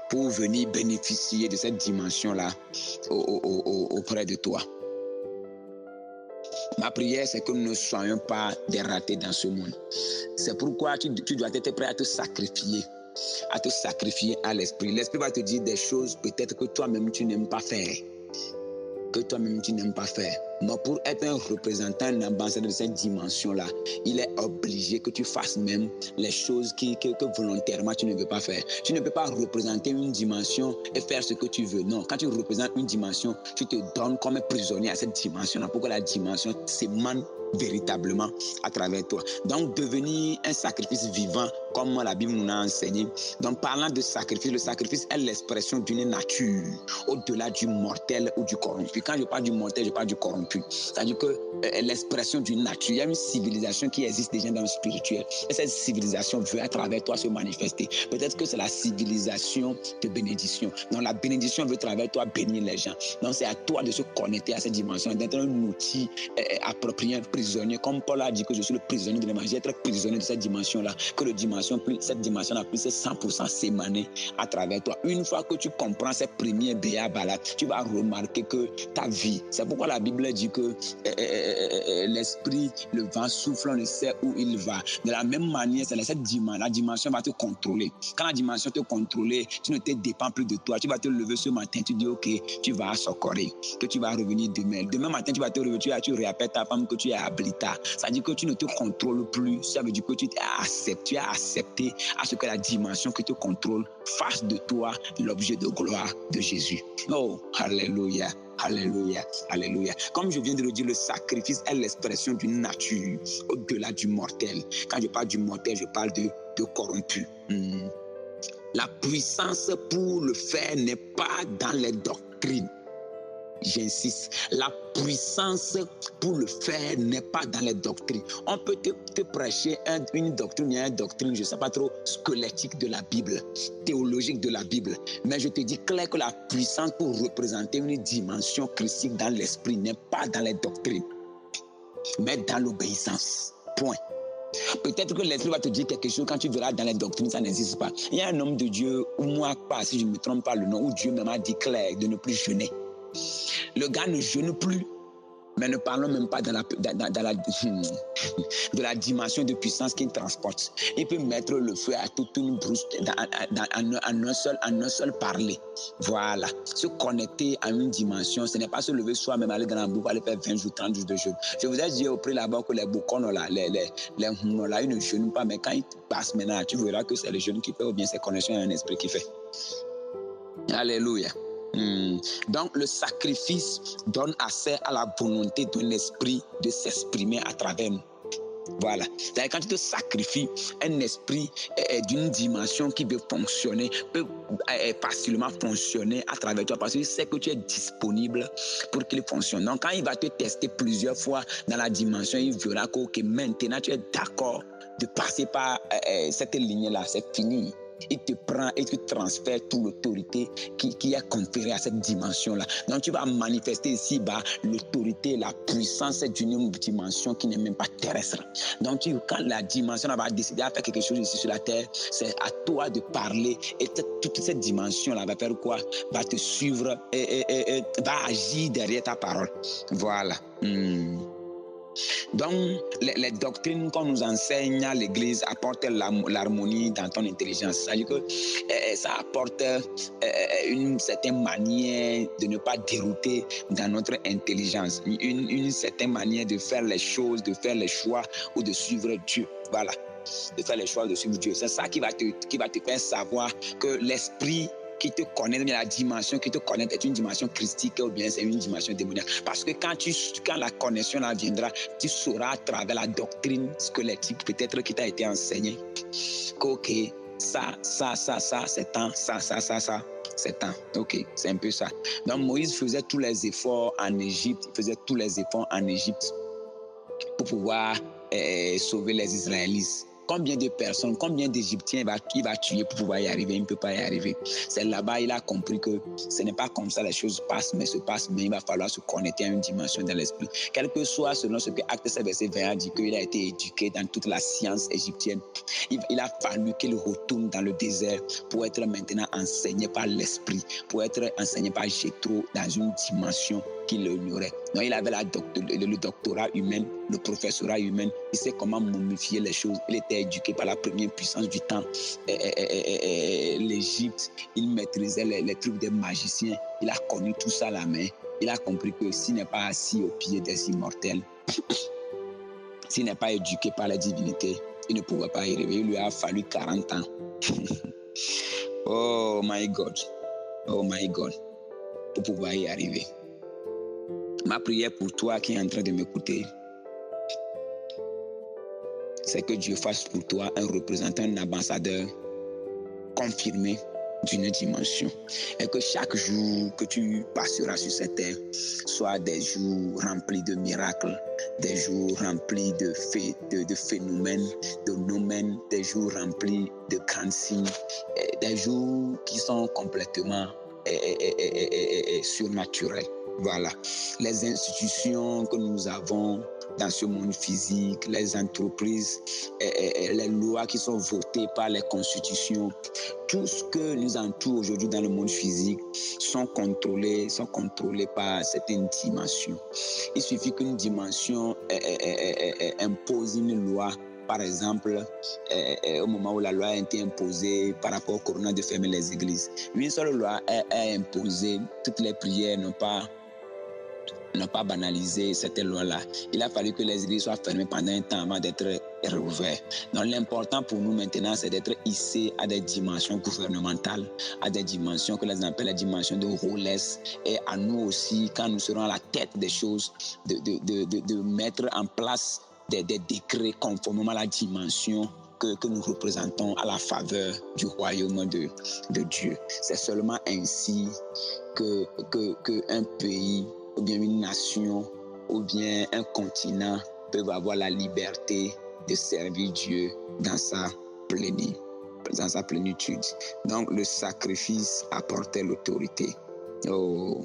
Pour venir bénéficier de cette dimension-là auprès de toi. Ma prière, c'est que nous ne soyons pas des ratés dans ce monde. C'est pourquoi tu dois être prêt à te sacrifier à l'esprit. L'esprit va te dire des choses peut-être que toi-même tu n'aimes pas faire. Mais pour être un représentant, un ambassadeur de cette dimension-là, il est obligé que tu fasses même les choses que volontairement tu ne veux pas faire. Tu ne peux pas représenter une dimension et faire ce que tu veux. Non, quand tu représentes une dimension, tu te donnes comme un prisonnier à cette dimension-là pour que la dimension s'émane véritablement à travers toi. Donc, devenir un sacrifice vivant, comme la Bible nous a enseigné. Donc, parlant de sacrifice, le sacrifice est l'expression d'une nature au-delà du mortel ou du corrompu. Quand je parle du mortel, je parle du corrompu. C'est-à-dire que l'expression d'une nature, il y a une civilisation qui existe déjà dans le spirituel. Et cette civilisation veut à travers toi se manifester. Peut-être que c'est la civilisation de bénédiction. Donc, la bénédiction veut à travers toi bénir les gens. Donc, c'est à toi de se connecter à cette dimension, d'être un outil approprié, prisonnier. Comme Paul a dit que je suis le prisonnier de l'évangile, être prisonnier de cette dimension-là, que cette dimension-là puisse 100% s'émaner à travers toi. Une fois que tu comprends ces premiers béabas-là, tu vas remarquer que ta vie, c'est pourquoi la Bible dit que l'esprit, le vent souffle, on ne sait où il va. De la même manière, c'est la dimension va te contrôler. Quand la dimension te contrôle, tu ne te dépends plus de toi. Tu vas te lever ce matin, tu dis ok, tu vas à Socoré, que tu vas revenir demain. Demain matin, tu vas te lever, tu réappelles ta femme que tu es habilita. Ça dit que tu ne te contrôles plus. Ça veut dire que tu as accepté à ce que la dimension qui te contrôle fasse de toi l'objet de gloire de Jésus. Oh, alléluia. Alléluia, alléluia. Comme je viens de le dire, le sacrifice est l'expression d'une nature au-delà du mortel. Quand je parle du mortel, je parle de corrompu. La puissance pour le faire n'est pas dans les doctrines. J'insiste, la puissance pour le faire n'est pas dans les doctrines. On peut te prêcher une doctrine, je ne sais pas trop, squelettique de la Bible, théologique de la Bible. Mais je te dis clair que la puissance pour représenter une dimension christique dans l'esprit n'est pas dans les doctrines, mais dans l'obéissance. Point. Peut-être que l'esprit va te dire quelque chose quand tu verras dans les doctrines, ça n'existe pas. Il y a un homme de Dieu, ou moi pas, si je ne me trompe pas le nom, où Dieu m'a dit clair de ne plus jeûner. Le gars ne jeûne plus, mais ne parlons même pas de la dimension de puissance qu'il transporte. Il peut mettre le feu à toute une brousse en un seul parler. Voilà. Se connecter à une dimension, ce n'est pas se lever soi-même, aller dans la bouffe, aller faire 20 jours, 30 jours de jeûne. Je vous ai dit au prix là-bas que les boucons là, ils ne jeûnent pas, mais quand ils passent maintenant, tu verras que c'est le jeûne qui fait ou bien c'est connexion à un esprit qui fait. Alléluia. Donc le sacrifice donne accès à la volonté d'un esprit de s'exprimer à travers nous. Voilà. C'est-à-dire quand tu te sacrifies, un esprit d'une dimension qui veut fonctionner, peut facilement fonctionner à travers toi parce qu'il sait que tu es disponible pour qu'il fonctionne. Donc quand il va te tester plusieurs fois dans la dimension, il verra que maintenant tu es d'accord de passer par cette ligne-là, c'est fini. Il te prend et te transfère toute l'autorité qui est conférée à cette dimension-là. Donc tu vas manifester ici-bas l'autorité, la puissance d'une dimension qui n'est même pas terrestre. Donc quand la dimension va décider à faire quelque chose ici sur la terre, c'est à toi de parler et toute cette dimension-là va faire quoi? Va te suivre et va agir derrière ta parole. Voilà. Donc, les doctrines qu'on nous enseigne à l'Église apportent l'harmonie dans ton intelligence. C'est-à-dire que ça apporte une certaine manière de ne pas dérouter dans notre intelligence, une certaine manière de faire les choses, de faire les choix ou de suivre Dieu. Voilà, de faire les choix, de suivre Dieu. C'est ça qui va te faire savoir que l'esprit qui te connaît, la dimension qui te connaît est une dimension christique ou bien c'est une dimension démoniaque. Parce que quand la connexion là viendra, tu sauras à travers la doctrine squelettique peut-être qui t'a été enseignée que ok, ça, c'est temps, ça, c'est temps. Ok, c'est un peu ça. Donc Moïse faisait tous les efforts en Égypte, pour pouvoir sauver les Israélites. Combien de personnes, combien d'Égyptiens il va tuer pour pouvoir y arriver? Il ne peut pas y arriver. C'est là-bas il a compris que ce n'est pas comme ça les choses se passent, mais il va falloir se connecter à une dimension de l'esprit. Quel que soit selon ce que Actes 7, verset 20 dit qu'il a été éduqué dans toute la science égyptienne. Il a fallu qu'il retourne dans le désert pour être maintenant enseigné par l'esprit, pour être enseigné par Jéthro dans une dimension qui l'ignorait. Donc, il avait le doctorat humain, le professorat humain. Il sait comment momifier les choses. Il était éduqué par la première puissance du temps. L'Égypte, il maîtrisait les trucs des magiciens. Il a connu tout ça à la main. Il a compris que s'il n'est pas assis au pied des immortels, s'il n'est pas éduqué par la divinité, il ne pouvait pas y arriver. Il lui a fallu 40 ans. Oh my God. Oh my God. Pour pouvoir y arriver. Ma prière pour toi qui est en train de m'écouter, c'est que Dieu fasse pour toi un représentant, un ambassadeur confirmé d'une dimension. Et que chaque jour que tu passeras sur cette terre soit des jours remplis de miracles, des jours remplis de phénomènes, de nomènes, des jours remplis de grands signes, des jours qui sont complètement surnaturels. Voilà. Les institutions que nous avons dans ce monde physique, les entreprises, les lois qui sont votées par les constitutions, tout ce que nous entoure aujourd'hui dans le monde physique sont contrôlés par certaines dimensions. Il suffit qu'une dimension impose une loi. Par exemple, au moment où la loi a été imposée par rapport au corona de fermer les églises, une seule loi est imposée, toutes les prières n'ont pas banalisé cette loi-là. Il a fallu que les églises soient fermées pendant un temps avant d'être réouvertes. Donc l'important pour nous maintenant, c'est d'être hissés à des dimensions gouvernementales, à des dimensions que les appelle les dimensions de rôlesse, et à nous aussi, quand nous serons à la tête des choses, de mettre en place des décrets conformément à la dimension que nous représentons à la faveur du royaume de Dieu. C'est seulement ainsi qu'un pays ou bien une nation ou bien un continent peuvent avoir la liberté de servir Dieu dans sa plénitude. Donc le sacrifice apportait l'autorité. Oh.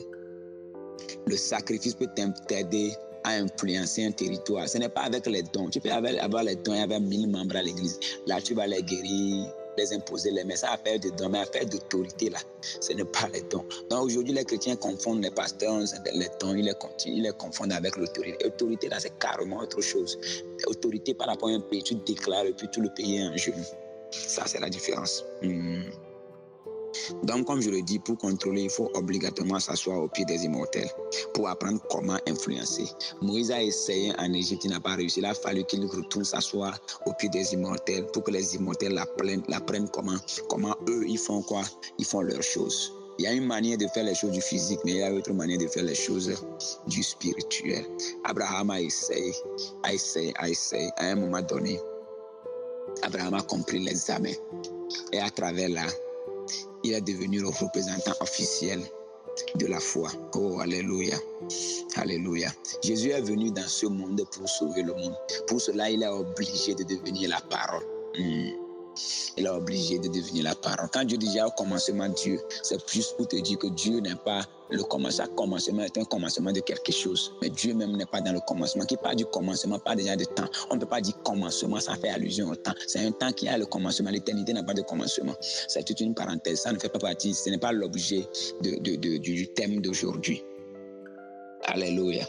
Le sacrifice peut t'aider à influencer un territoire. Ce n'est pas avec les dons. Tu peux avoir les dons et avoir 1000 membres à l'église. Là, tu vas les guérir, les imposer, les mettre. Ça affaire de dons, mais affaire d'autorité, là, ce n'est pas les dons. Donc aujourd'hui, les chrétiens confondent les pasteurs, les dons, ils les confondent avec l'autorité. L'autorité, là, c'est carrément autre chose. L'autorité par rapport à un pays, tu déclares et puis tout le pays est en genoux. Ça, c'est la différence. Donc, comme je le dis, pour contrôler, il faut obligatoirement s'asseoir au pied des immortels pour apprendre comment influencer. Moïse a essayé en Égypte, il n'a pas réussi. Il a fallu qu'il retourne s'asseoir au pied des immortels pour que les immortels l'apprennent comment eux, ils font quoi? Ils font leurs choses. Il y a une manière de faire les choses du physique, mais il y a une autre manière de faire les choses du spirituel. Abraham a essayé. À un moment donné, Abraham a compris l'examen. Et à travers là, il est devenu le représentant officiel de la foi. Oh, alléluia. Alléluia. Jésus est venu dans ce monde pour sauver le monde. Pour cela, il est obligé de devenir la parole. Il est obligé de devenir la parole. Quand Dieu dit au commencement Dieu, c'est plus pour te dire que Dieu n'est pas le commencement. Commencement est un commencement de quelque chose. Mais Dieu même n'est pas dans le commencement. Qui parle du commencement, pas déjà de temps. On ne peut pas dire commencement, ça fait allusion au temps. C'est un temps qui a le commencement. L'éternité n'a pas de commencement. C'est toute une parenthèse. Ça ne fait pas partie, ce n'est pas l'objet du thème d'aujourd'hui. Alléluia.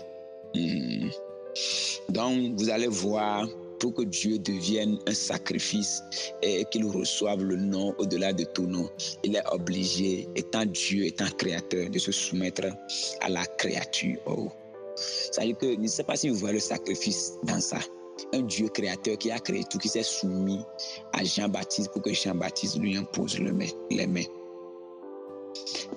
Donc, vous allez voir, pour que Dieu devienne un sacrifice et qu'il reçoive le nom au-delà de tout nom, il est obligé, étant Dieu, étant créateur, de se soumettre à la créature. Oh. C'est-à-dire que, je ne sais pas si vous voyez le sacrifice dans ça. Un Dieu créateur qui a créé tout, qui s'est soumis à Jean-Baptiste pour que Jean-Baptiste lui impose les mains.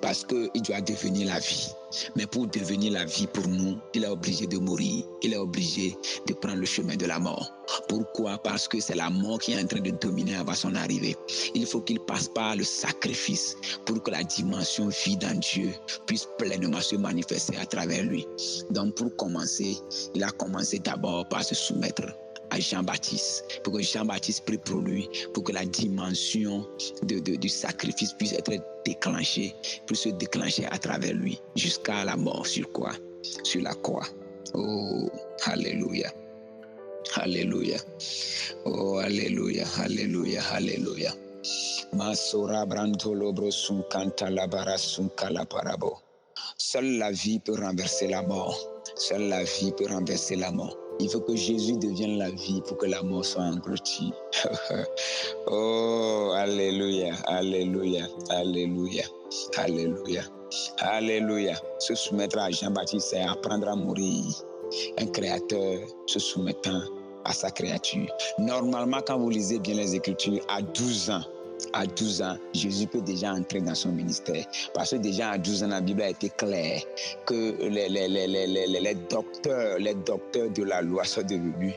Parce qu'il doit devenir la vie. Mais pour devenir la vie pour nous, il est obligé de mourir. Il est obligé de prendre le chemin de la mort. Pourquoi? Parce que c'est la mort qui est en train de dominer avant son arrivée. Il faut qu'il passe par le sacrifice pour que la dimension vie dans Dieu puisse pleinement se manifester à travers lui. Donc pour commencer, il a commencé d'abord par se soumettre à Jean-Baptiste, pour que Jean-Baptiste prie pour lui, pour que la dimension du sacrifice puisse être déclenchée, puisse se déclencher à travers lui, jusqu'à la mort sur quoi? Sur la croix. Oh, alléluia. Alléluia. Oh, alléluia, alléluia, alléluia. Masora brantolo brosum canta la barasum calaparabo. Seule la vie peut renverser la mort. Seule la vie peut renverser la mort. Il faut que Jésus devienne la vie pour que la mort soit engloutie. Oh, alléluia, alléluia, alléluia, alléluia, alléluia. Se soumettre à Jean-Baptiste, c'est apprendre à mourir. Un créateur se soumettant à sa créature. Normalement, quand vous lisez bien les Écritures, à 12 ans, Jésus peut déjà entrer dans son ministère. Parce que déjà à 12 ans, la Bible a été claire que les docteurs de la loi sont devenus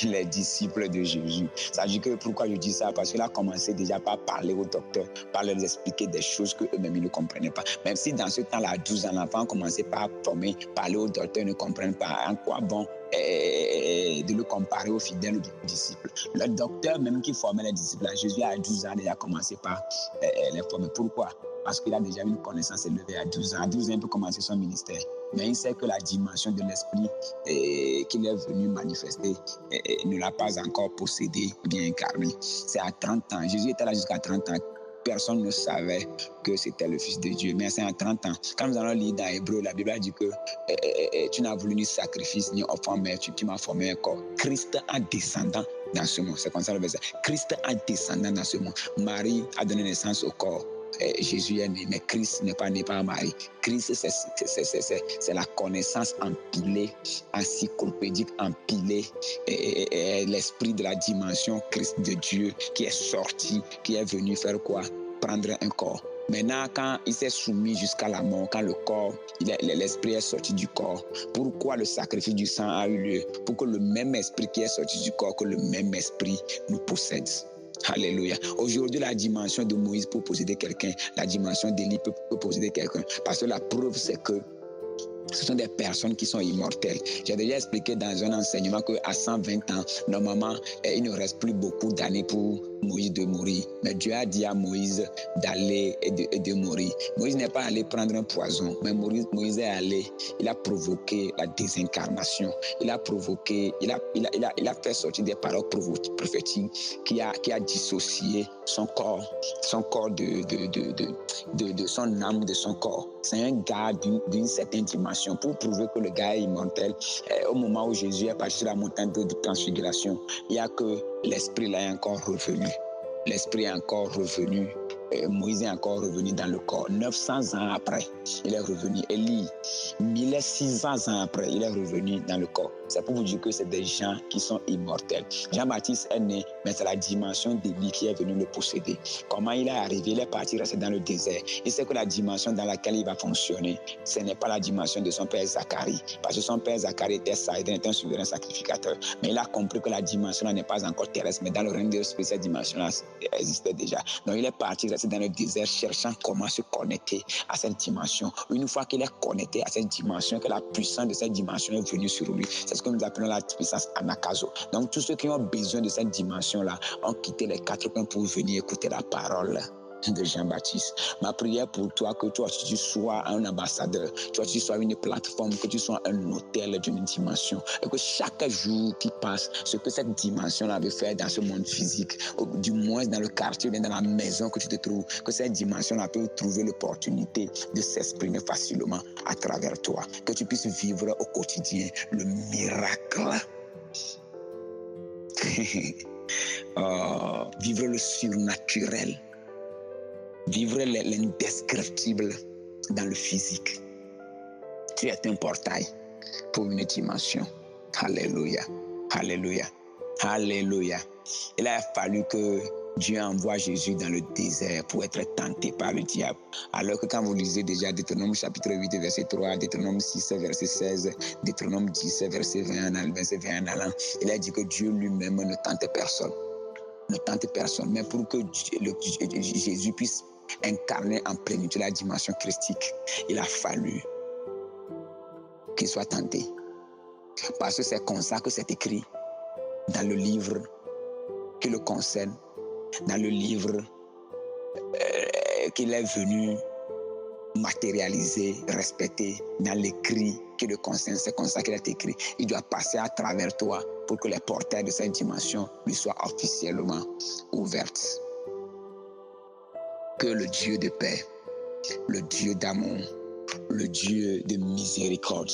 les disciples de Jésus. Ça veut dire que pourquoi je dis ça? Parce qu'il a commencé déjà par parler aux docteurs, par leur expliquer des choses qu'eux-mêmes ne comprenaient pas. Même si dans ce temps-là, à 12 ans, l'enfant a commencé par former, parler aux docteurs, ne comprennent pas en quoi bon de le comparer aux fidèles ou aux disciples. Le docteur même qui formait les disciples, Jésus à 12 ans, il a commencé par les former. Pourquoi? Parce qu'il a déjà une connaissance élevée à 12 ans. À 12 ans, il peut commencer son ministère. Mais il sait que la dimension de l'esprit qu'il est venu manifester ne l'a pas encore possédé, bien incarné. C'est à 30 ans. Jésus était là jusqu'à 30 ans. Personne ne savait que c'était le Fils de Dieu. Mais c'est à 30 ans. Quand nous allons lire dans Hébreu, la Bible dit que tu n'as voulu ni sacrifice, ni offrande, mais tu m'as formé un corps. Christ a descendant dans ce monde. C'est comme ça le verset. Christ a descendant dans ce monde. Marie a donné naissance au corps. Jésus est né, mais Christ n'est pas né par Marie. Christ, c'est la connaissance empilée, encyclopédique empilée, et l'esprit de la dimension Christ de Dieu qui est sorti, qui est venu faire quoi? Prendre un corps. Maintenant, quand il s'est soumis jusqu'à la mort, quand le corps, l'esprit est sorti du corps, pourquoi le sacrifice du sang a eu lieu? Pour que le même esprit qui est sorti du corps, que le même esprit nous possède. Alléluia. Aujourd'hui, la dimension de Moïse peut posséder quelqu'un, la dimension d'Élie peut posséder quelqu'un. Parce que la preuve, c'est que ce sont des personnes qui sont immortelles. J'ai déjà expliqué dans un enseignement qu'à 120 ans, normalement, il ne reste plus beaucoup d'années pour Moïse de mourir. Mais Dieu a dit à Moïse d'aller et de mourir. Moïse n'est pas allé prendre un poison, mais Moïse est allé, il a provoqué la désincarnation. Il a provoqué, il a fait sortir des paroles prophétiques qui a dissocié son corps de son âme, de son corps. C'est un gars d'une certaine dimension pour prouver que le gars est immortel. Au moment où Jésus est parti sur la montagne de transfiguration, il n'y a que l'esprit là est encore revenu. L'esprit est encore revenu. Moïse est encore revenu dans le corps. 900 ans après, il est revenu. Élie, 1600 ans après, il est revenu dans le corps. C'est pour vous dire que c'est des gens qui sont immortels. Jean-Baptiste est né, mais c'est la dimension d'Élie qui est venue le posséder. Comment il est arrivé? Il est parti rester dans le désert. Il sait que la dimension dans laquelle il va fonctionner, ce n'est pas la dimension de son père Zacharie. Parce que son père Zacharie était un souverain sacrificateur. Mais il a compris que la dimension n'est pas encore terrestre, mais dans le règne de l'esprit, cette dimension-là existait déjà. Donc il est parti rester dans le désert, cherchant comment se connecter à cette dimension. Une fois qu'il est connecté à cette dimension, que la puissance de cette dimension est venue sur lui. C'est ce que nous appelons la puissance anakazo. Donc tous ceux qui ont besoin de cette dimension-là ont quitté les 4 coins pour venir écouter la parole de Jean-Baptiste. Ma prière pour toi, que toi tu sois un ambassadeur, toi tu sois une plateforme, que tu sois un hôtel d'une dimension, et que chaque jour qui passe, ce que cette dimension-là veut faire dans ce monde physique, ou du moins dans le quartier, ou dans la maison que tu te trouves, que cette dimension-là peut trouver l'opportunité de s'exprimer facilement à travers toi, que tu puisses vivre au quotidien le miracle. Vivre le surnaturel. Vivre l'indescriptible dans le physique. Tu es un portail pour une dimension. Alléluia. Alléluia. Alléluia. Il a fallu que Dieu envoie Jésus dans le désert pour être tenté par le diable. Alors que quand vous lisez déjà Deutéronome chapitre 8, verset 3, Deutéronome 6, verset 16, Deutéronome 10, verset 20 en allant, il a dit que Dieu lui-même ne tente personne. Ne tente personne. Mais pour que Jésus puisse incarner en plénitude la dimension christique, il a fallu qu'il soit tenté. Parce que c'est comme ça que c'est écrit dans le livre qui le concerne, dans le livre qu'il est venu matérialiser, respecter, dans l'écrit qui le concerne. C'est comme ça qu'il est écrit. Il doit passer à travers toi pour que les portails de cette dimension lui soient officiellement ouvertes. Que le Dieu de paix, le Dieu d'amour, le Dieu de miséricorde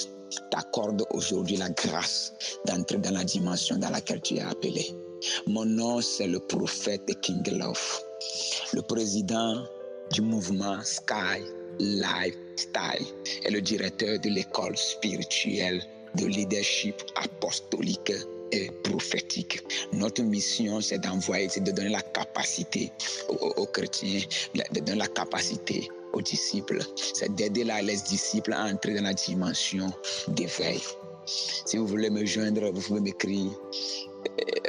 t'accorde aujourd'hui la grâce d'entrer dans la dimension dans laquelle tu es appelé. Mon nom, c'est le prophète King Love, le président du mouvement Sky Lifestyle et le directeur de l'école spirituelle de leadership apostolique et prophétique. Notre mission, c'est d'envoyer, c'est de donner la capacité aux chrétiens, de donner la capacité aux disciples, c'est d'aider les disciples à entrer dans la dimension d'éveil. Si vous voulez me joindre, vous pouvez m'écrire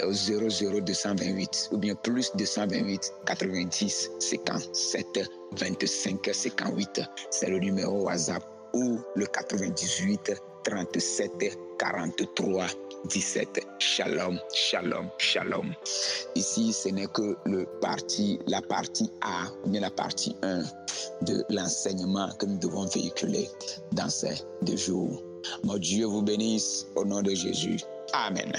au 00228 ou bien plus 228 90 57 25 58. C'est le numéro WhatsApp ou le 98 37 43 17. Shalom, shalom, shalom. Ici, ce n'est que la partie A, ou bien la partie 1 de l'enseignement que nous devons véhiculer dans ces 2 jours. Mon Dieu vous bénisse au nom de Jésus. Amen.